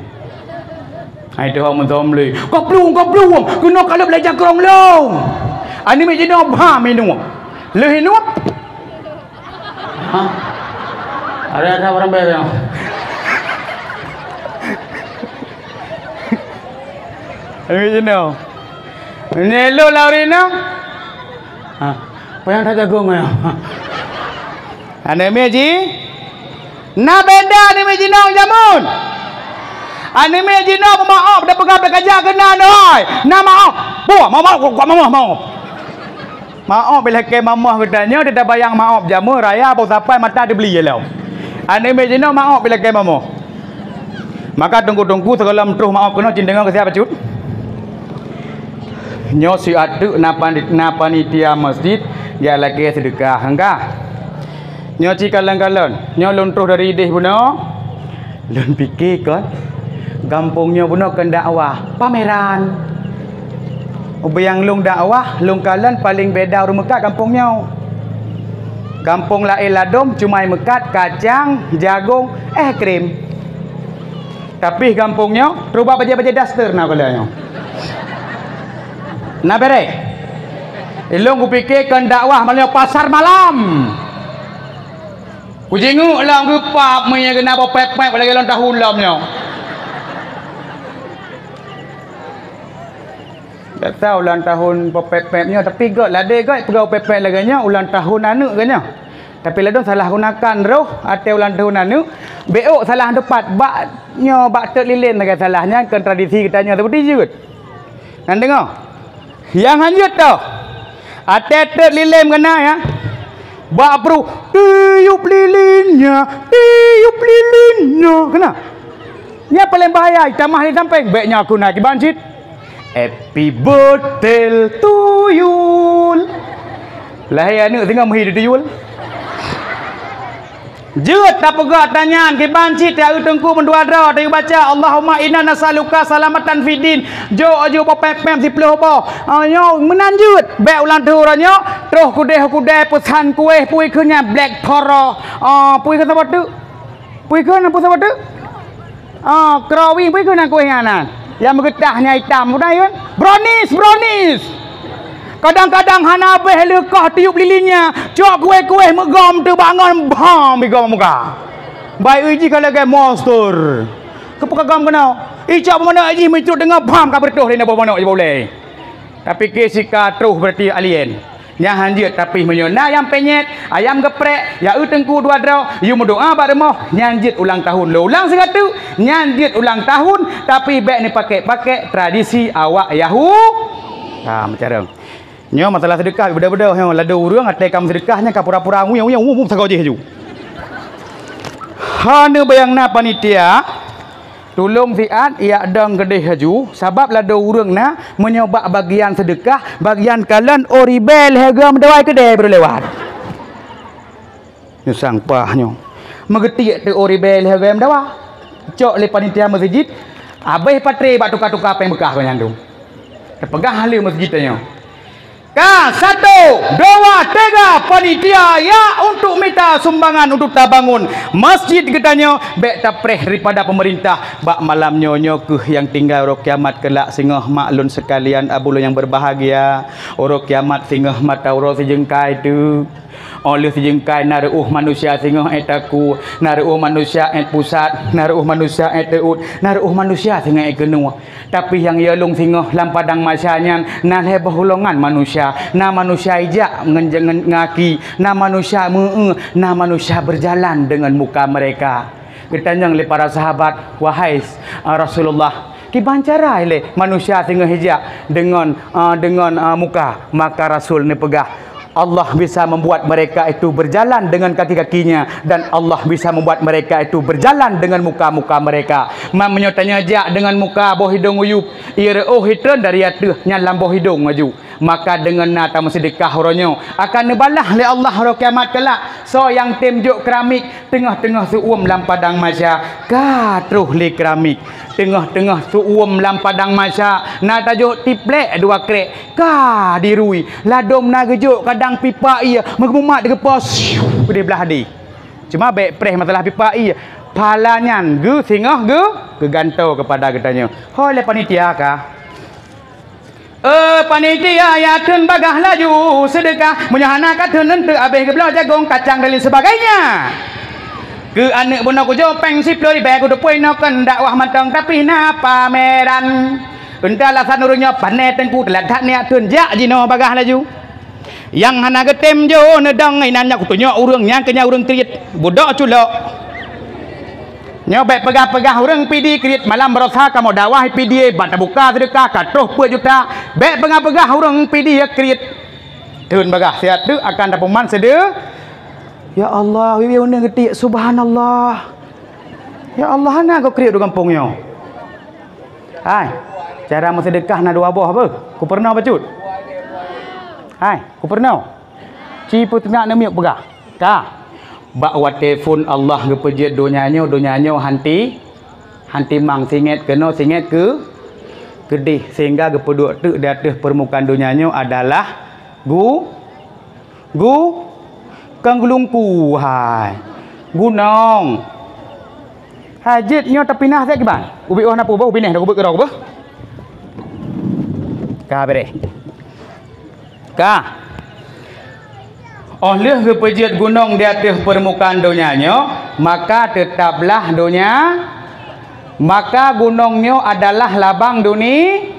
Hai tu orang mentomli. Kaplung. Kena kalau belajar kerong long. Ane mek jino bah minum. Leh nuap. Ha? Ada orang bayar. Ane jino. Nelo Laurina. Ha. Payang tak jagung ya. Ane meji na beda ane meji nong jamun ane meji nong maaf dah pegang kerja kena doi na maaf maaf bila ke mamah katanya dia dah bayang maaf jamu raya apa sampai mata dia beli jelau ane meji nong maaf bila ke mamah maka tunggu segala terus maaf kena cindengan ke siapa cut nyo si atu na panitia masjid dia lagi sedekah hangga nyo ci kalang-kalang nyo lontroh dari ideh buno lon fikir kan kampungnya buno kan dakwah pameran ubayang long dakwah long kalan paling beda rumah Mekah kampungnya kampung lain ladom cumai mekat kacang jagung krim tapi kampungnya rubah baja-baja daster nah kalanya nah bere ilong kupikir kan dakwah malah pasar malam Ujingu lang gepap punya kena apa pep-pep lagi lang tahun lamnya. Tak tahu ulang tahun pep-pepnya tapi gak lah dek gak pegau pep-pep laganya ulang tahun anu ganya. Tapi ladon salah gunakan roh atau ulang tahun anu beok salah tepat baknya bak tek lilin lagi salahnya kan tradisi kitanya seperti juga. Nan dengar. Yang lanjut tu. Ate tek lilin kena ya. Bak bro, tiup lilinnya, kena. Nya paling bahaya, tamah ni sampai baiknya aku naik banjit. Happy birthday to you. Lah ya ni tengah mhi di yul. Jut tak pegak tanyaan ke banci tak tengku mendua dra tak baca Allahumma inna nasaluka salamatan fidin jo pepem si pleh apa nyo menanjut be ulang tahun nyo terus kudeh pesan kuih pui kunya black toro pui ke apa tu pui ke apa tu krawing pui ke kuih ngana yang mengetahnya hitam udah kan brownies kadang-kadang hana beh lekah tiup lilinnya cok kuih megam tu bangun bam megam muka baik uji kalau ke monster kepekagam kenal icap mana uji mencut dengan bam ka bertuh ni apa mana boleh tapi ke sika terus berarti alien nya hanjit tapi menyona ayam penyet, ayam geprek, ya tengku dua draw, you berdoa pada moh nyanjit ulang tahun. Lo ulang segatu nyanjit ulang tahun tapi bek ni pakai tradisi awak Yahudi. Macam dah. Nyo masalah sedekah beda-beda hang lada urang atai kam sedekahnya ka pura-pura nguyang sagau je haju. Hana bayangna panitia tolong siat ia dang gedeh haju sebab lada urang na menyoba bagian sedekah bagian kalan oribel harga mendawai kedai baru lewat. Nyo sang pahnyo. Megetik tu oribel harga mendawa. Cok le panitia masjid abeh patre bak tukar-tukar apa yang bekah kau nyandung. Terpegang halia masjidnya. Ka 1, 2, 3 panitia ya untuk minta sumbangan untuk tabangun masjid katanya bek tapreh daripada pemerintah bak malam nyonya ke yang tinggal ro kiamat kelak singah maklun sekalian abulun yang berbahagia ro kiamat singah mata ro sejengkai tu oleh sejengkai naruh manusia singah etaku naruh manusia et pusat naruh manusia et teut naruh manusia singah et genua tapi yang yelung singah lam padang masanya nah lebah hulungan manusia na manusia ijak ngaki na manusia na manusia berjalan dengan muka mereka ketanyang le para sahabat wahai Rasulullah kibancara le manusia sehingga hijak dengan muka maka Rasul ni pegah Allah bisa membuat mereka itu berjalan dengan kaki-kakinya dan Allah bisa membuat mereka itu berjalan dengan muka-muka mereka. Menyotanya jak dengan muka boh hidung uyup. Ira hitran dari atuh nyalam boh hidung maju. Maka dengan nata sedekah ronyo akan nebalah le Allah ro kiamat kelak. So yang temjuk keramik tengah-tengah suum lam padang masya ka truh le keramik. Tengah-tengah suum lam padang masya na tajuk tiplek dua krek ka dirui ladom na gejuk kadang pipa ia mengemumat de pos di belah di cuma baik preh masalah pipa ia palanyan ge singah ge kegantau kepada katanya oleh panitia ka panitia ya tun bagah laju sedekah menyahana katun nentu abeh ke belah jagung kacang dan lain sebagainya ke anak bunak ku jopeng siplo di beg udah poin kan dakwah matang tapi na pameran entahlah sanurnya panet tengku telat ni atun jak jino bagah laju yang hana getem jo nedang ngai nanya ku tunyo urang nyang kenya urang kriet budak culok nyobek pegah-pegah urang pidi kriet malam berosa kamu dakwah pidi bata buka sedekah katuh 2 juta bek pegah-pegah urang pidi ya kriet tun bagah siat tu akan dapat man sede. Ya Allah, wiwi undang getik subhanallah. Ya Allah, hana kau kriuk di kampungnya. Hai, cara bersedekah na dua buah apa? Ku pernah bacut. Hai, ku pernah. Cipu tengah na miuk pegah. Ka. Bak wa telefon Allah ke pejit donyanya hanti mang singet kena singet ke gedih sehingga ke peduk tu di atas permukaan donyanya adalah kang gulungku hai gunung hajitnya tapi nah saya gimana ubi oh napu ubi neh dah ubik kerau bah ka bere ka oleh kepejit gunung di atas permukaan donyanya maka tetaplah maka gunungnya adalah labang dunia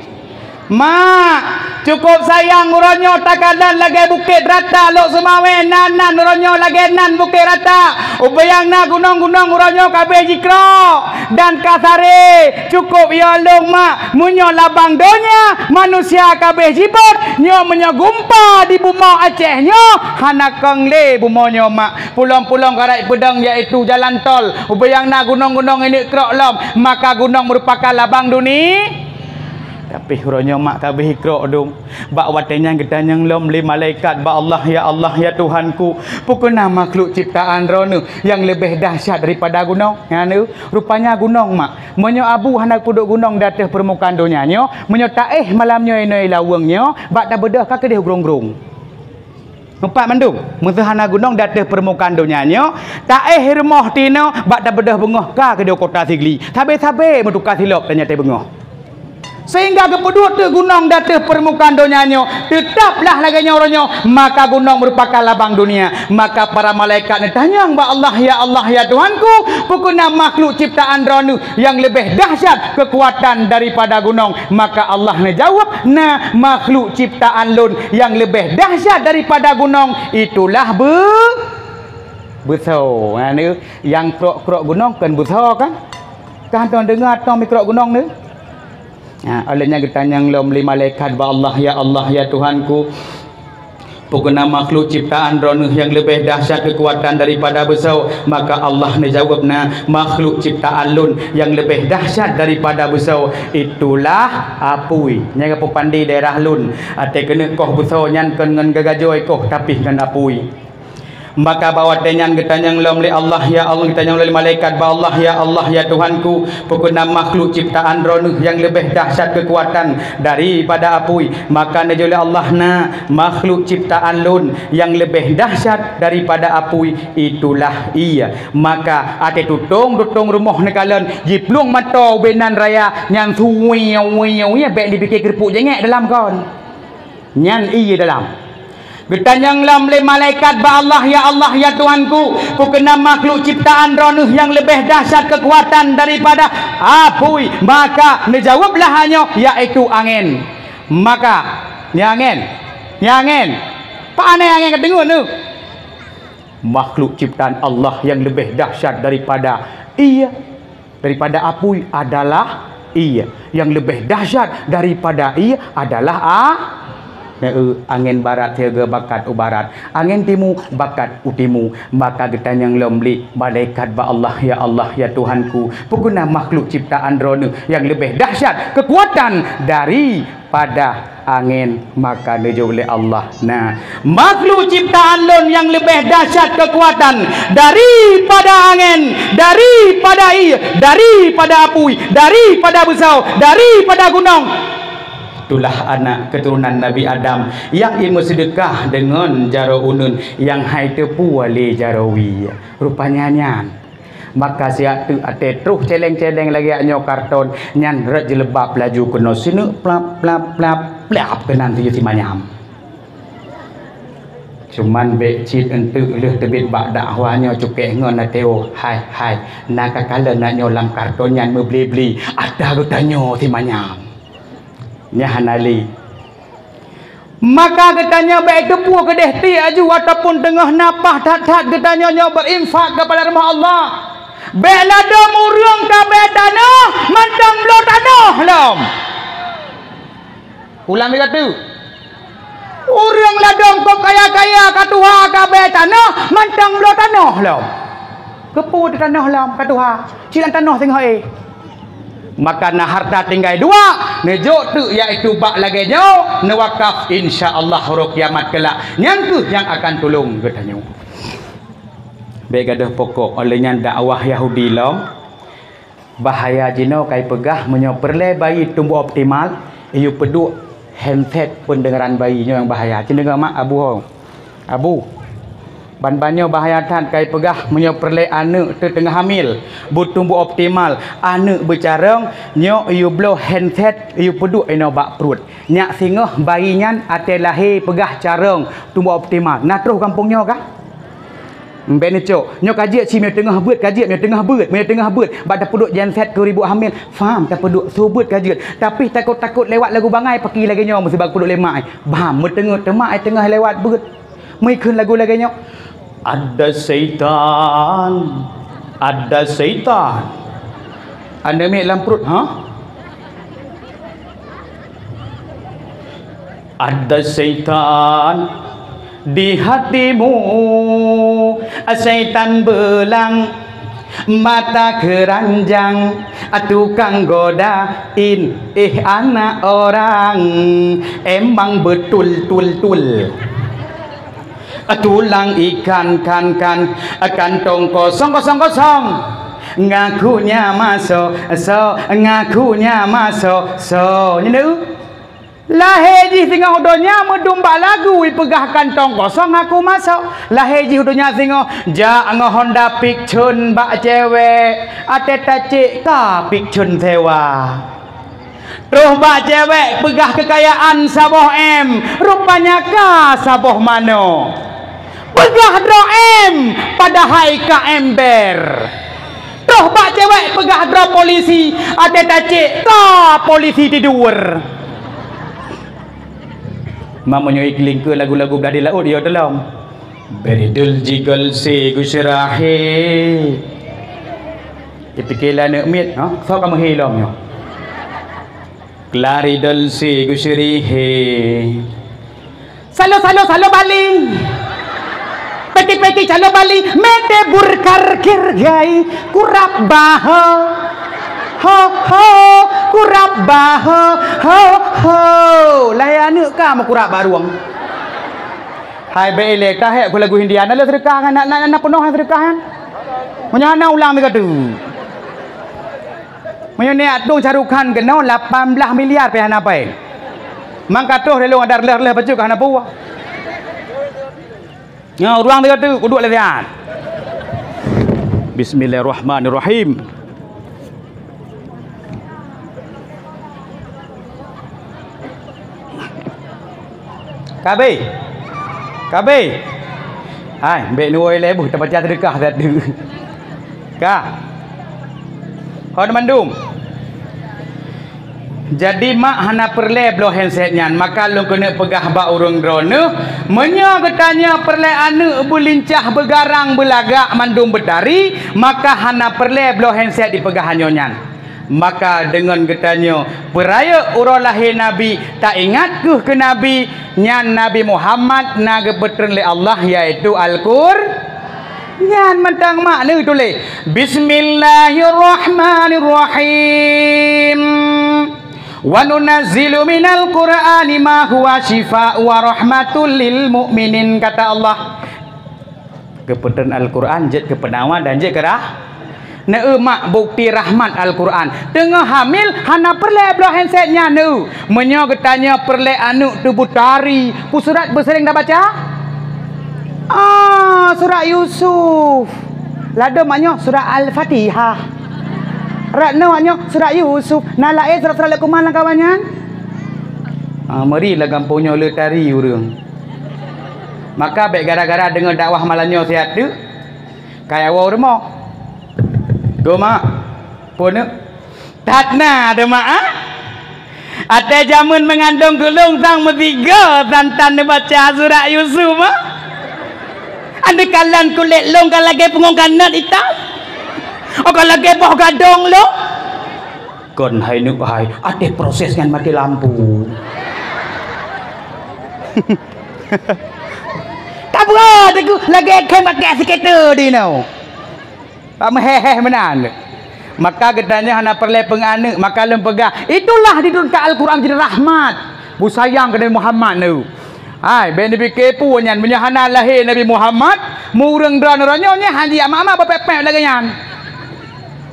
cukup sayang uronyo takadan lagi bukit rata lok semawe nan uronyo lagi nan bukit rata ubayang na gunung-gunung uronyo kabeh jikro dan kasare cukup ya long munyo labang donya manusia kabeh jibot nyo menyo gumpa di bumau Aceh nyo hana kengle bumonyo pulang-pulang karai pedang iaitu jalan tol ubayang na gunung-gunung ini krok lom maka gunung merupakan labang dunia tapi huronya mak kabeh ikrok dong bak watenya gedanyang lom li malaikat ba Allah ya Tuhanku pokoknya makhluk ciptaan rono yang lebih dahsyat daripada gunung nganu rupanya gunung mak menyo abu hendak puduk gunung di atas permukaan donyanya menyo taeh malamnya inoi lawangnya bak tak bedah ka kedeh grong-grong empat mandung musahana gunung di atas permukaan donyanya taeh rumah tino bak tak bedah bengah ka kedeh kota sigli sabe-sabe metukar silop tanya teh bengah Sehingga kepedut tu gunung datang permukaan dunianya, tetaplah lagi orangnya, maka gunung merupakan labang dunia. Maka para malaikat ni tanya ba Allah ya Tuhanku, pokoknya makhluk ciptaan ronu yang lebih dahsyat kekuatan daripada gunung. Maka Allah ni jawab, nah makhluk ciptaan lun yang lebih dahsyat daripada gunung itulah besar. Ni yang krok-krok gunung kan besar kan? Kan tuan dengar tuan mikrok gunung ni? Olehnya kita yang lomli malaikat ba Allah ya Tuhanku, pokoknya makhluk ciptaan ronuh yang lebih dahsyat kekuatan daripada besar. Maka Allah ni jawabna, makhluk ciptaan lun yang lebih dahsyat daripada besar itulah apui. Nya apa pandi daerah lun ate kena koh besar nyan kan ngan gagajoi koh tapi kan apui. Maka bawa tenyan getanyang lomli Allah ya Allah, getanyang lomli malaikat ba Allah ya Tuhanku, pokoknya makhluk ciptaan ronuh yang lebih dahsyat kekuatan daripada apui. Maka najole Allah na makhluk ciptaan lun yang lebih dahsyat daripada apui itulah ia. Maka ate tutung rumah nekalan jiplung mata benan raya nyan suwiu ya bek dipikir kerupuk jengek dalam kon. Nyan iya dalam Getanyang lam le malaikat ba Allah ya Tuhanku, pokoknya makhluk ciptaan ronuh yang lebih dahsyat kekuatan daripada apui. Maka dijawablah hanya yaitu angin. Maka ni angin pak aneh angin kedengun tu, makhluk ciptaan Allah yang lebih dahsyat daripada daripada apui adalah yang lebih dahsyat daripada adalah angin barat tiaga bakat ubarat, angin timu bakat utimu. Maka getanyang lomli malaikat ba Allah ya Tuhanku, pokoknya makhluk ciptaan ronuh yang lebih dahsyat kekuatan daripada angin. Maka dijawab oleh Allah, nah makhluk ciptaan lon yang lebih dahsyat kekuatan daripada angin, daripada daripada apui, daripada besar, daripada gunung. Itulah anak keturunan Nabi Adam yang ilmu sedekah dengan jaro unun yang hai tepu wali jarawi rupanya nyan. Maka siap tu ate terus celeng-celeng lagi anyo karton nyan ret jelebab laju kena sini plap kena tu si manyam. Cuman becit entuk leh tebit bak dakwahnya cukek ngon ateo hai nak kala nak nyolam karton nyan membeli ada getanyo si manyam. Nyahanali. Maka katanya baik tepu ke dehti aju ataupun tengah napah tat-tat katanya nyo berinfak kepada rumah Allah. Baik ladom urang kabeh tanah, mantang blo tanah lom. Ulang kata. Urang ladom kok kaya-kaya katuha kabeh tanah, mantang blo tanah lom. Kepu di tanah lom katuha. Cilan tanah tengah Maka na harta tinggal dua nejo tu iaitu bak lagi nyo nawakaf insyaallah huruf kiamat kelak nyangku yang akan tolong katanya. Baik gadah pokok olehnya dakwah Yahudi lom bahaya jino kai pegah menyo perle bayi tumbuh optimal iu peduk handset pendengaran bayinya yang bahaya. Cendengar mak abu ban-banyo bahaya tan kai pegah menyo perle anak tu tengah hamil bertumbuh optimal anak bercarang nyo iu blow handset iu peduk ino bak perut nyak singoh bayinya ate lahir pegah carang tumbuh optimal nah terus kampungnya kah mbene cok nyo kajiat si me tengah beut kajiat me tengah beut bak peduk handset 2000 hamil faham tak peduk subut kajiat tapi takut lewat lagu bangai paki lagi nyo mesti bak peduk lemak baham me tengah lewat beut mai keun lagu lagi nyo ada syaitan anda ambil dalam perut ada syaitan di hatimu, syaitan belang mata keranjang tukang godain anak orang emang betul tulang ikan kantong kosong ngakunya masuk nyendu lahir ji singa udonya medumba lagu pegah kantong kosong aku masuk lahir ji udonya singa ja Honda pikcun bak cewek ate tacik ka pikcun sewa Terus bak cewek pegah kekayaan saboh M, rupanya ka saboh mano. Pegah dro M padahal ka ember. Terus bak cewek pegah dro polisi, ada tacik ka polisi tidur. Mamanya ikling ke lagu-lagu Bladil Laut dia dalam. Beridul jigal si gusyrahi. Tipikila nak mit, ha? So kamu hilangnya. Klaridal si gusyrihi. Salo bali. Peti salo bali. Mete burkar kirgai. Kurap baho. Ho kurap baho. Ho layanu ka ma kurap baruang. Hai be elek tah he ku lagu Hindian ala sedekah kan nak penuh sedekah kan. Menyana ulang dekat tu. Menyane atung carukan kena 18 miliar pe hana pai. Mang katuh de long ada leh baju ka hana puah. Ya ruang dekat tu duduk lesian. Bismillahirrahmanirrahim. Kabe. Hai, mbek nuoi lebuh tempat sedekah tadi. Ka. Kau mandum. Jadi mak hana perle blow handset nyan, maka lu kena pegah ba urung drone. Menya ketanya perle anu bulincah begarang belagak mandum bedari, maka hana perle blow handset dipegah nyan. Maka dengan ketanya peraya urang lahir Nabi tak ingat ke Nabi nyan Nabi Muhammad naga betren le Allah iaitu Al-Qur'an. Nyan mentang makna tulis Bismillahirrahmanirrahim. Wa nunazzilu minal Qur'ani ma huwa shifaa'un wa rahmatul lil mu'minin, kata Allah. Kepetan Al-Qur'an jet kepenawan dan jet kerah. Ne mak bukti rahmat Al-Qur'an. Tengah hamil hana perle blow handsetnya ne. Menyo ketanya perle anu tu butari. Pu surat bersering dah baca? Surat Yusuf. Lada maknya surat Al-Fatihah. Ratna maknya surat Yusuf. Nalae surat-surat Luqman lah kawannya. Marilah kampungnya letari urang. Maka baik gara-gara dengar dakwah malannya sihat tu. Kayak awak rumah. Go mak. Pona. Tatna ada mak ah. Ada jamun mengandung gulung sang metiga santan baca surat Yusuf ah. Anda kalan kulit long kalau lagi pengong kanat hitam. Oh kalau lagi boh gadong lo. Kon hai nuk hai, ada proses dengan mati lampu. Tak apa, aku lagi akan pakai skater di now. Tak meheh menan. Maka gedanya hana perle pengane, maka lem pegah. Itulah diturunkan Al-Qur'an jadi rahmat. Bu sayang kepada Muhammad tu. Hai, ben Nabi kepu nyan menyahana lahir Nabi Muhammad, mureng dran-ranyo nya haji ama-ama bepepek lagi nyan.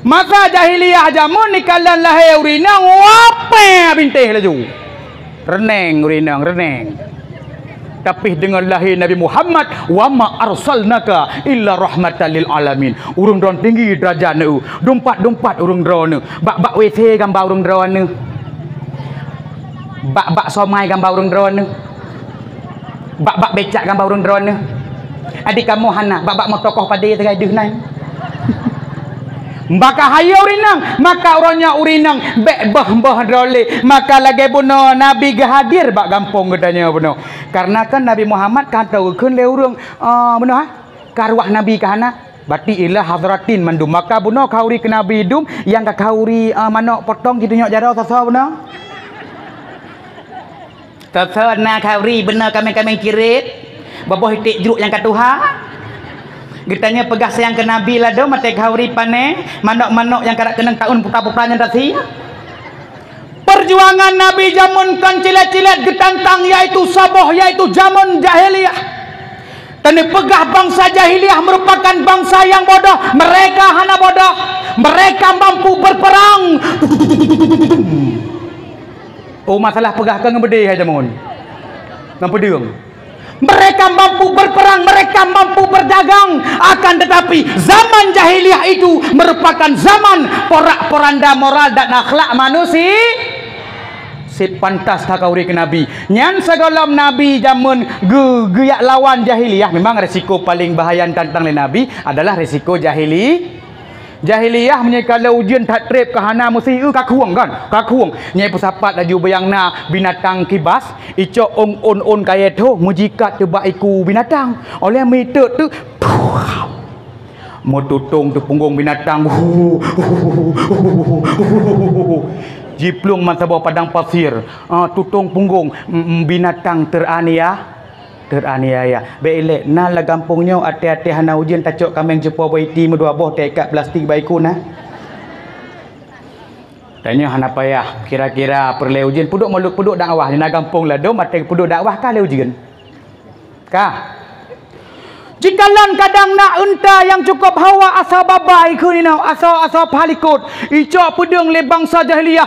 Masa jahiliyah jamun nikalan lahir urinang wape bintih laju. Reneng urinang reneng. Tapi dengan lahir Nabi Muhammad, wa ma arsalnaka illa rahmatan lil alamin. Urung dron tinggi derajat nu. Dompat urung dron nu. Bak WC gambar urung dron nu. Bak somai gambar urung dron nu. Bak becak gambar urung drone ni. Adik kamu hana bak mau tokoh pada tegai deuh nai. Maka hayo urinang, maka orangnya urinang bek bah drole, maka lagi buno Nabi hadir bak gampung gedanya buno. Karena kan Nabi Muhammad kan taukeun le urang buno ha? Karwah Nabi kahana bati ilah hadratin mandum, maka buno kauri ke Nabi dum yang ka kauri manok potong kitu nyok jarau sasa buno. Tata na kauri benar kami kirit baboh itik jeruk yang katuha getanya pegah sayang ke Nabi lah do mate kauri pane manok-manok yang karak kenang tahun putra-putranya tadi. Perjuangan Nabi jamun kan cilet-cilet getantang yaitu saboh yaitu jamun jahiliyah. Tani pegah bangsa jahiliyah merupakan bangsa yang bodoh, mereka hana bodoh, mereka mampu berperang. Oh masalah pegahkan ngebede aja mohon. Ngapa diung? Mereka mampu berperang, mereka mampu berdagang. Akan tetapi zaman jahiliyah itu merupakan zaman porak-poranda moral dan akhlak manusia. Sip pantas tak kau ke Nabi. Nyan segalam Nabi zaman geyak lawan jahiliyah. Memang resiko paling bahaya tentang Nabi adalah resiko Jahiliyah punya kalau ujian tak trip ke hana mesti kakuang kan kakuang nyai pusapat laju bayangna binatang kibas ico on kaya tu mujikat tebak iku binatang oleh meter tu mau tutung tu punggung binatang jiplung mata bawah padang pasir tutung punggung binatang teraniaya belek nala gampungnya hati-hati hana ujian tacok kameng jumpa baiti medua boh tekat plastik baiku nah tanya hana payah kira-kira perle ujian puduk maluk puduk dakwah na gampung lah do mate puduk dakwah ka le ujian ka jikalan kadang nak unta yang cukup hawa asal babai ku ni nau asal palikut icok pedeng le bangsa jahiliyah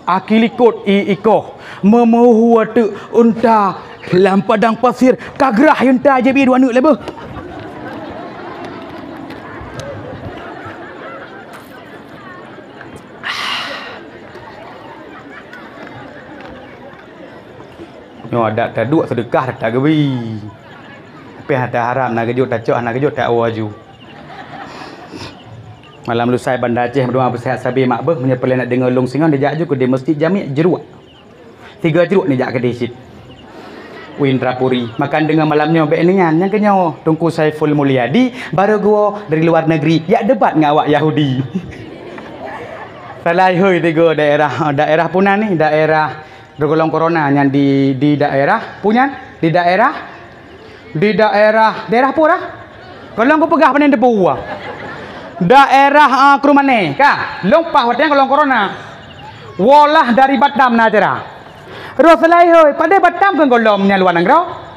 akilikut ikoh memuhu tu unta dalam padang pasir kagrah unta je bi dua anak lebih nyo ada taduk sedekah tak gebi tapi ada haram nak kejut tak cok nak kejut tak waju malam lusai Bandar Aceh berdoa bersehat sabi mak beh menyepele nak dengar long singan dia jaju ke di masjid Jami' Jeruk 3 jeruk ni jak ke disit Windrapuri makan dengan malamnya baik dengan yang kenyo Tunku Saiful Mulyadi baru gua dari luar negeri ya debat dengan awak Yahudi salai hoi tiga daerah Punan ni daerah tergolong corona yang di daerah Punan di daerah pura kalau kau pegah panen debu daerah Krumane kah lompah watnya kalau corona walah dari Batam najera Rasulai hoi pada Batam kan golomnya luar negara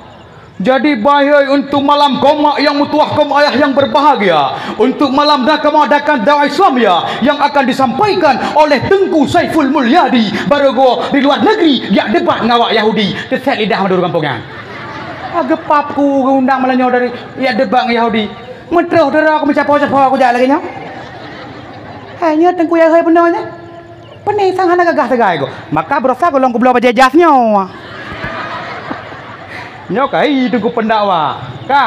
jadi bahaya untuk malam komak yang mutuahkum ayah yang berbahagia untuk malam dakamaadakan dakwah Islam ya yang akan disampaikan oleh Tengku Saiful Mulyadi baru gua di luar negeri ya debat ngawak Yahudi keset lidah madura kampungan agepapku undang malanyo dari ya debat dengan Yahudi mentroh dera aku mencapo-capo aku jak lagi nya hanya Tengku ya hoi benarnya penai sang hana gagah tegai ko maka berosa golong ku belau bajajasnya nyo kai Tengku pendakwa ka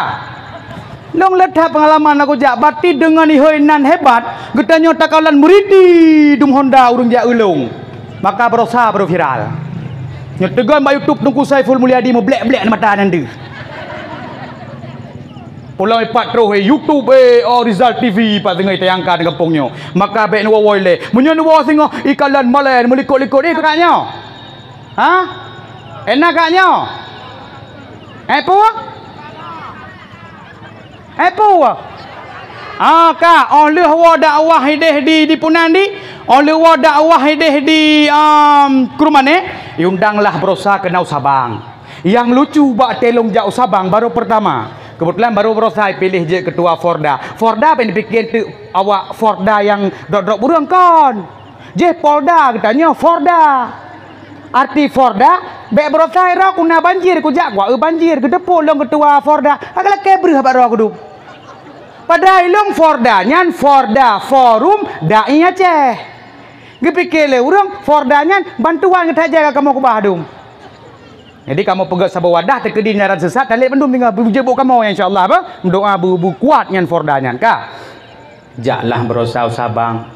long ledah pengalaman aku jak bati dengan ihoinan hebat getanyo takalan muridi dum Honda urung jak ulung maka berosa baru viral nyo tegan ba YouTube Tengku Saiful Mulyadi mo blek-blek mata nanti pulau ipat terus YouTube Rizal TV pak tengah tayangkan dengan kampungnya maka baik nuwa woi le munyo nuwa singo ikalan malen melikut-likut ni kakaknya ha enak kakaknya apa ka oleh wa dakwah hideh di Punan di oleh wa dakwah hideh di Krumane undanglah berosa kenau Sabang yang lucu bak telong jauh Sabang baru pertama kebetulan baru berusaha pilih je ketua Forda apa yang dipikir tu awak Forda yang drop burung kan je Polda katanya Forda arti Forda baik berusaha ra kuna banjir ku jak gua banjir ke depo long ketua Forda agak kebreh ba aku du padahal long Forda nyan Forda Forum Dai Aceh gepikir le urang Forda nyan bantuan kita jaga kamu ku Badung. Jadi kamu pegang sebuah wadah terkedi nyaran sesat talik pendum tinggal bujebuk kamu insyaallah apa doa bu kuat nyan Fordanya ka jaklah berosau Sabang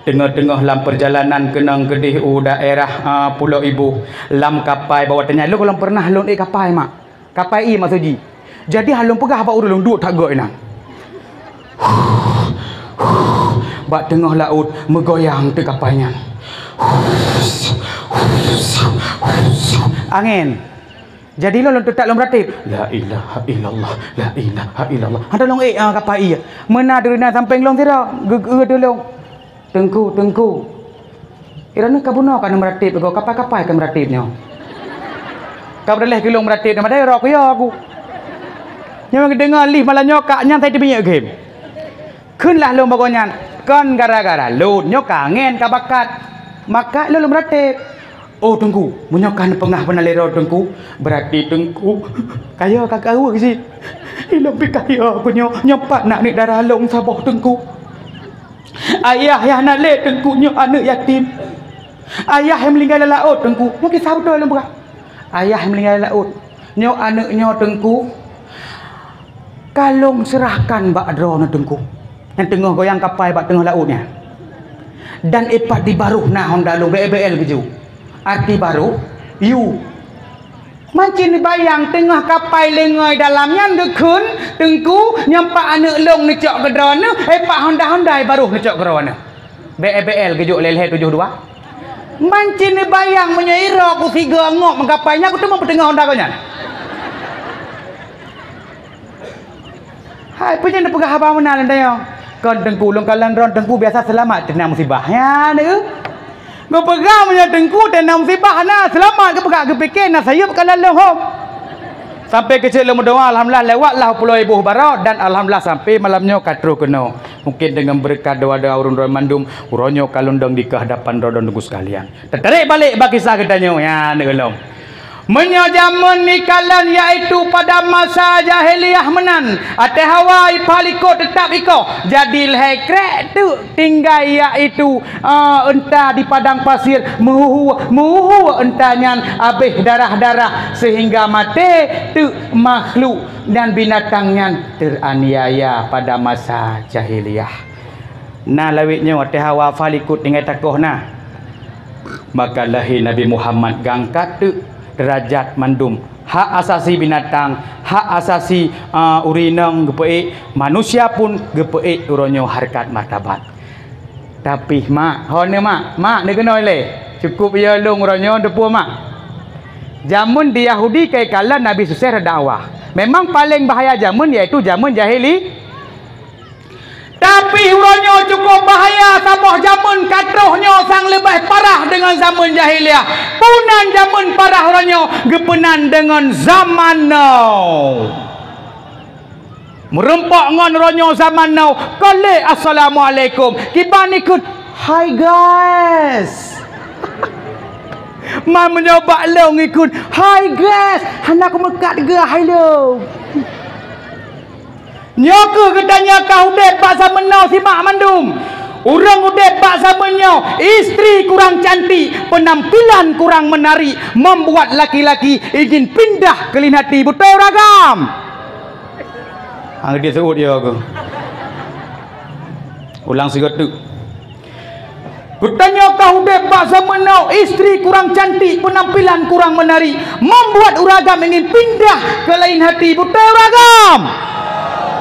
tengah-tengah lam perjalanan kenang kedih daerah Pulau Ibu lam kapai bawa tanya lu kalau pernah halun kapai mak kapai maksudji jadi halun pegah apa urung duk tak goi nang bak tengah laut megoyang te kapainya angin jadi lo tak lo meratib la ilaha illallah la ilaha illallah ada long kapal iya mana derina sampai long tira dulu tengku irana kabuna kan meratib go kapal kan meratibnya kau dah leh kilong meratib nama dia rok ya aku nyang dengar lih malah nyokak nyang tai dibinya game kunlah lo bagonyan kan gara-gara lo nyokak ngen kabakat maka lo meratib. Oh Tengku, menyokan pengah pernah lero Tengku, berarti Tengku kaya kakak awak sih. Lebih kaya aku nyopat nak ni darah long sabah Tengku. Ayah yang nak lek tengkunya anak yatim. Ayah yang meninggal dalam laut tengku. Mungkin sahabat betul lembah. Ayah yang meninggal dalam laut. Nyo anaknya tengku. Kalung serahkan bak drone tengku. Yang tengah goyang kapal bak tengah lautnya. Dan epat di baruh nah Honda lu BBL keju. Arti baruh you. Macam ni bayang tengah kapal lengai dalamnya dekun tengku nyampak anak long necok ke drone epat Honda baruh necok ke drone. BBL keju leleh 72. Macam ni bayang menyaira aku siga ngok mengkapainya aku temu tengah Honda kau nya. Hai punya nak pegah abang mana landai kon tengku long kalan ron tengku biasa selamat kena musibahnya ni. Kau pegang punya tengku kena musibah na selamat ke pegak ke fikir na sayup kalan long hom. Sampai kecil lemu doa alhamdulillah lewatlah 10,000 barat dan alhamdulillah sampai malamnya katro kena. Mungkin dengan berkat doa-doa urun mandum uronyo kalundong di kehadapan rodon tunggu sekalian. Tertarik balik bagi kisah katanya ya negelong. Menyajaman nikalan iaitu pada masa jahiliyah menan ate hawai paliko tetap iko jadi lekrek tu tinggal iaitu entah di padang pasir muhu entanyan habis darah-darah sehingga mati tu makhluk dan binatangnya teraniaya pada masa jahiliyah. Nah lawitnya ate hawa paliko tinggal takoh nah maka lahir Nabi Muhammad gangkat tu derajat mandum hak asasi binatang hak asasi urinang gepeik manusia pun gepeik uronyo harkat martabat tapi mak hone mak dia kena oleh cukup ya long uronyo depu mak jamun di Yahudi kai kala Nabi susah dakwah memang paling bahaya jamun iaitu jamun jahili tapi uronyo cukup bahaya sabah jamun katruhnya sang lebih parah dengan zaman jahiliah. Punan jamun parah uronyo gepenan dengan zaman now. Merempak ngon uronyo zaman now. Kale assalamualaikum. Kiban ikut hi guys. Man menyoba long ikut hi guys. Hana aku mekat ge hello. Nyoke ketanya kau udep pak samenau si mak mandum. Orang udep pak samenau, istri kurang cantik, penampilan kurang menarik, membuat laki-laki ingin pindah ke lin hati betul ragam. Hang dia sebut dia aku. Ulang sikit tu. Bertanya kau udep pak samenau, istri kurang cantik, penampilan kurang menarik, membuat uragam ingin pindah ke lain hati betul ragam.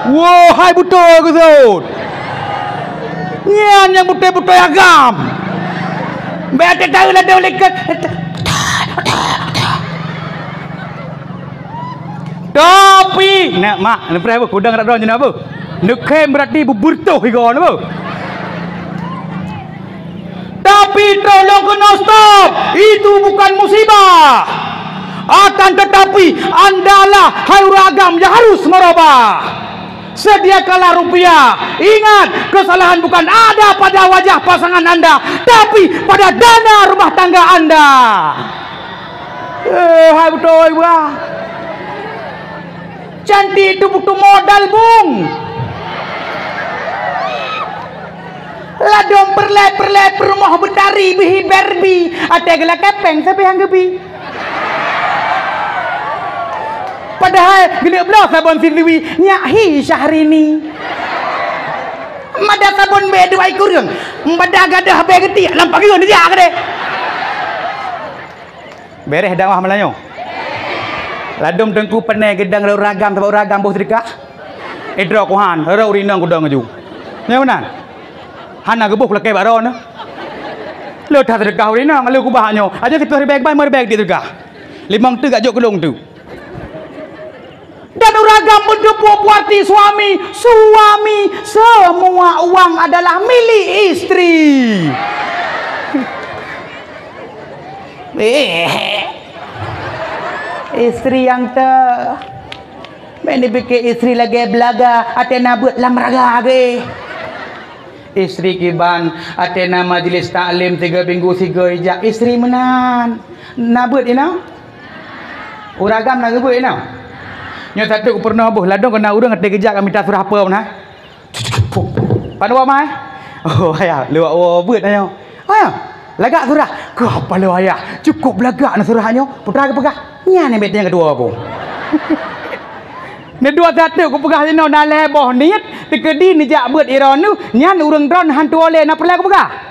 Wahai betul ke Zul? Nyan yang betul-betul agam. Biar tahu lah dia lekat. Tapi nak mak, lepas apa? Kudang tak ada apa? Nekem berarti berbertuh ikon apa? Tapi tolong kena stop. Itu bukan musibah. Akan tetapi andalah hai ragam yang harus merubah. Sediakanlah rupiah. Ingat, kesalahan bukan ada pada wajah pasangan anda, tapi pada dana rumah tangga anda. Hai betul ibu. Cantik itu butuh modal bung. Ladong perle rumah betari bihi berbi. Ate gelak kepeng sampai hang gebi. Padahal gede belah sabun sindui nyahi Syahrini. Mada sabun be dua ekor yang mada gadah be getik lampak geun dia ke deh. Beres dakwah Melayu. Ladum tengku penai gedang ragam sebab ragam boh sedekah. Idra kuhan, ra urinang kudang aju. Nya benar. Hana gebuh lekai baron. Lu dah sedekah urinang lu kubahanyo. Aja situ baik baik mer baik di sedekah. Limang tu gak jok kelong tu. Dan uragam berarti suami semua uang adalah milik istri. Istri yang Meni bikin istri lagi belaga atena buat lamraga ge. Istri kiban atena majlis taklim 3 minggu 3 ijak istri menan. Nabut ina? Uragam nak gebut ina? Nya satu pernah buh ladong kena urang ate kejak kami tak surah apa nah. Pada wa mai. Oh ayah, luak buat ayah. Ayah, lagak surah. Ke apa lu ayah? Cukup lagak na surahnya. Putra ke pegah. Nya ni bet yang kedua aku. Ni dua satu aku pegah sini na leboh niat. Tekedi ni jak buat iron nu. Nyan urang dron hantu oleh na perlu aku pegah.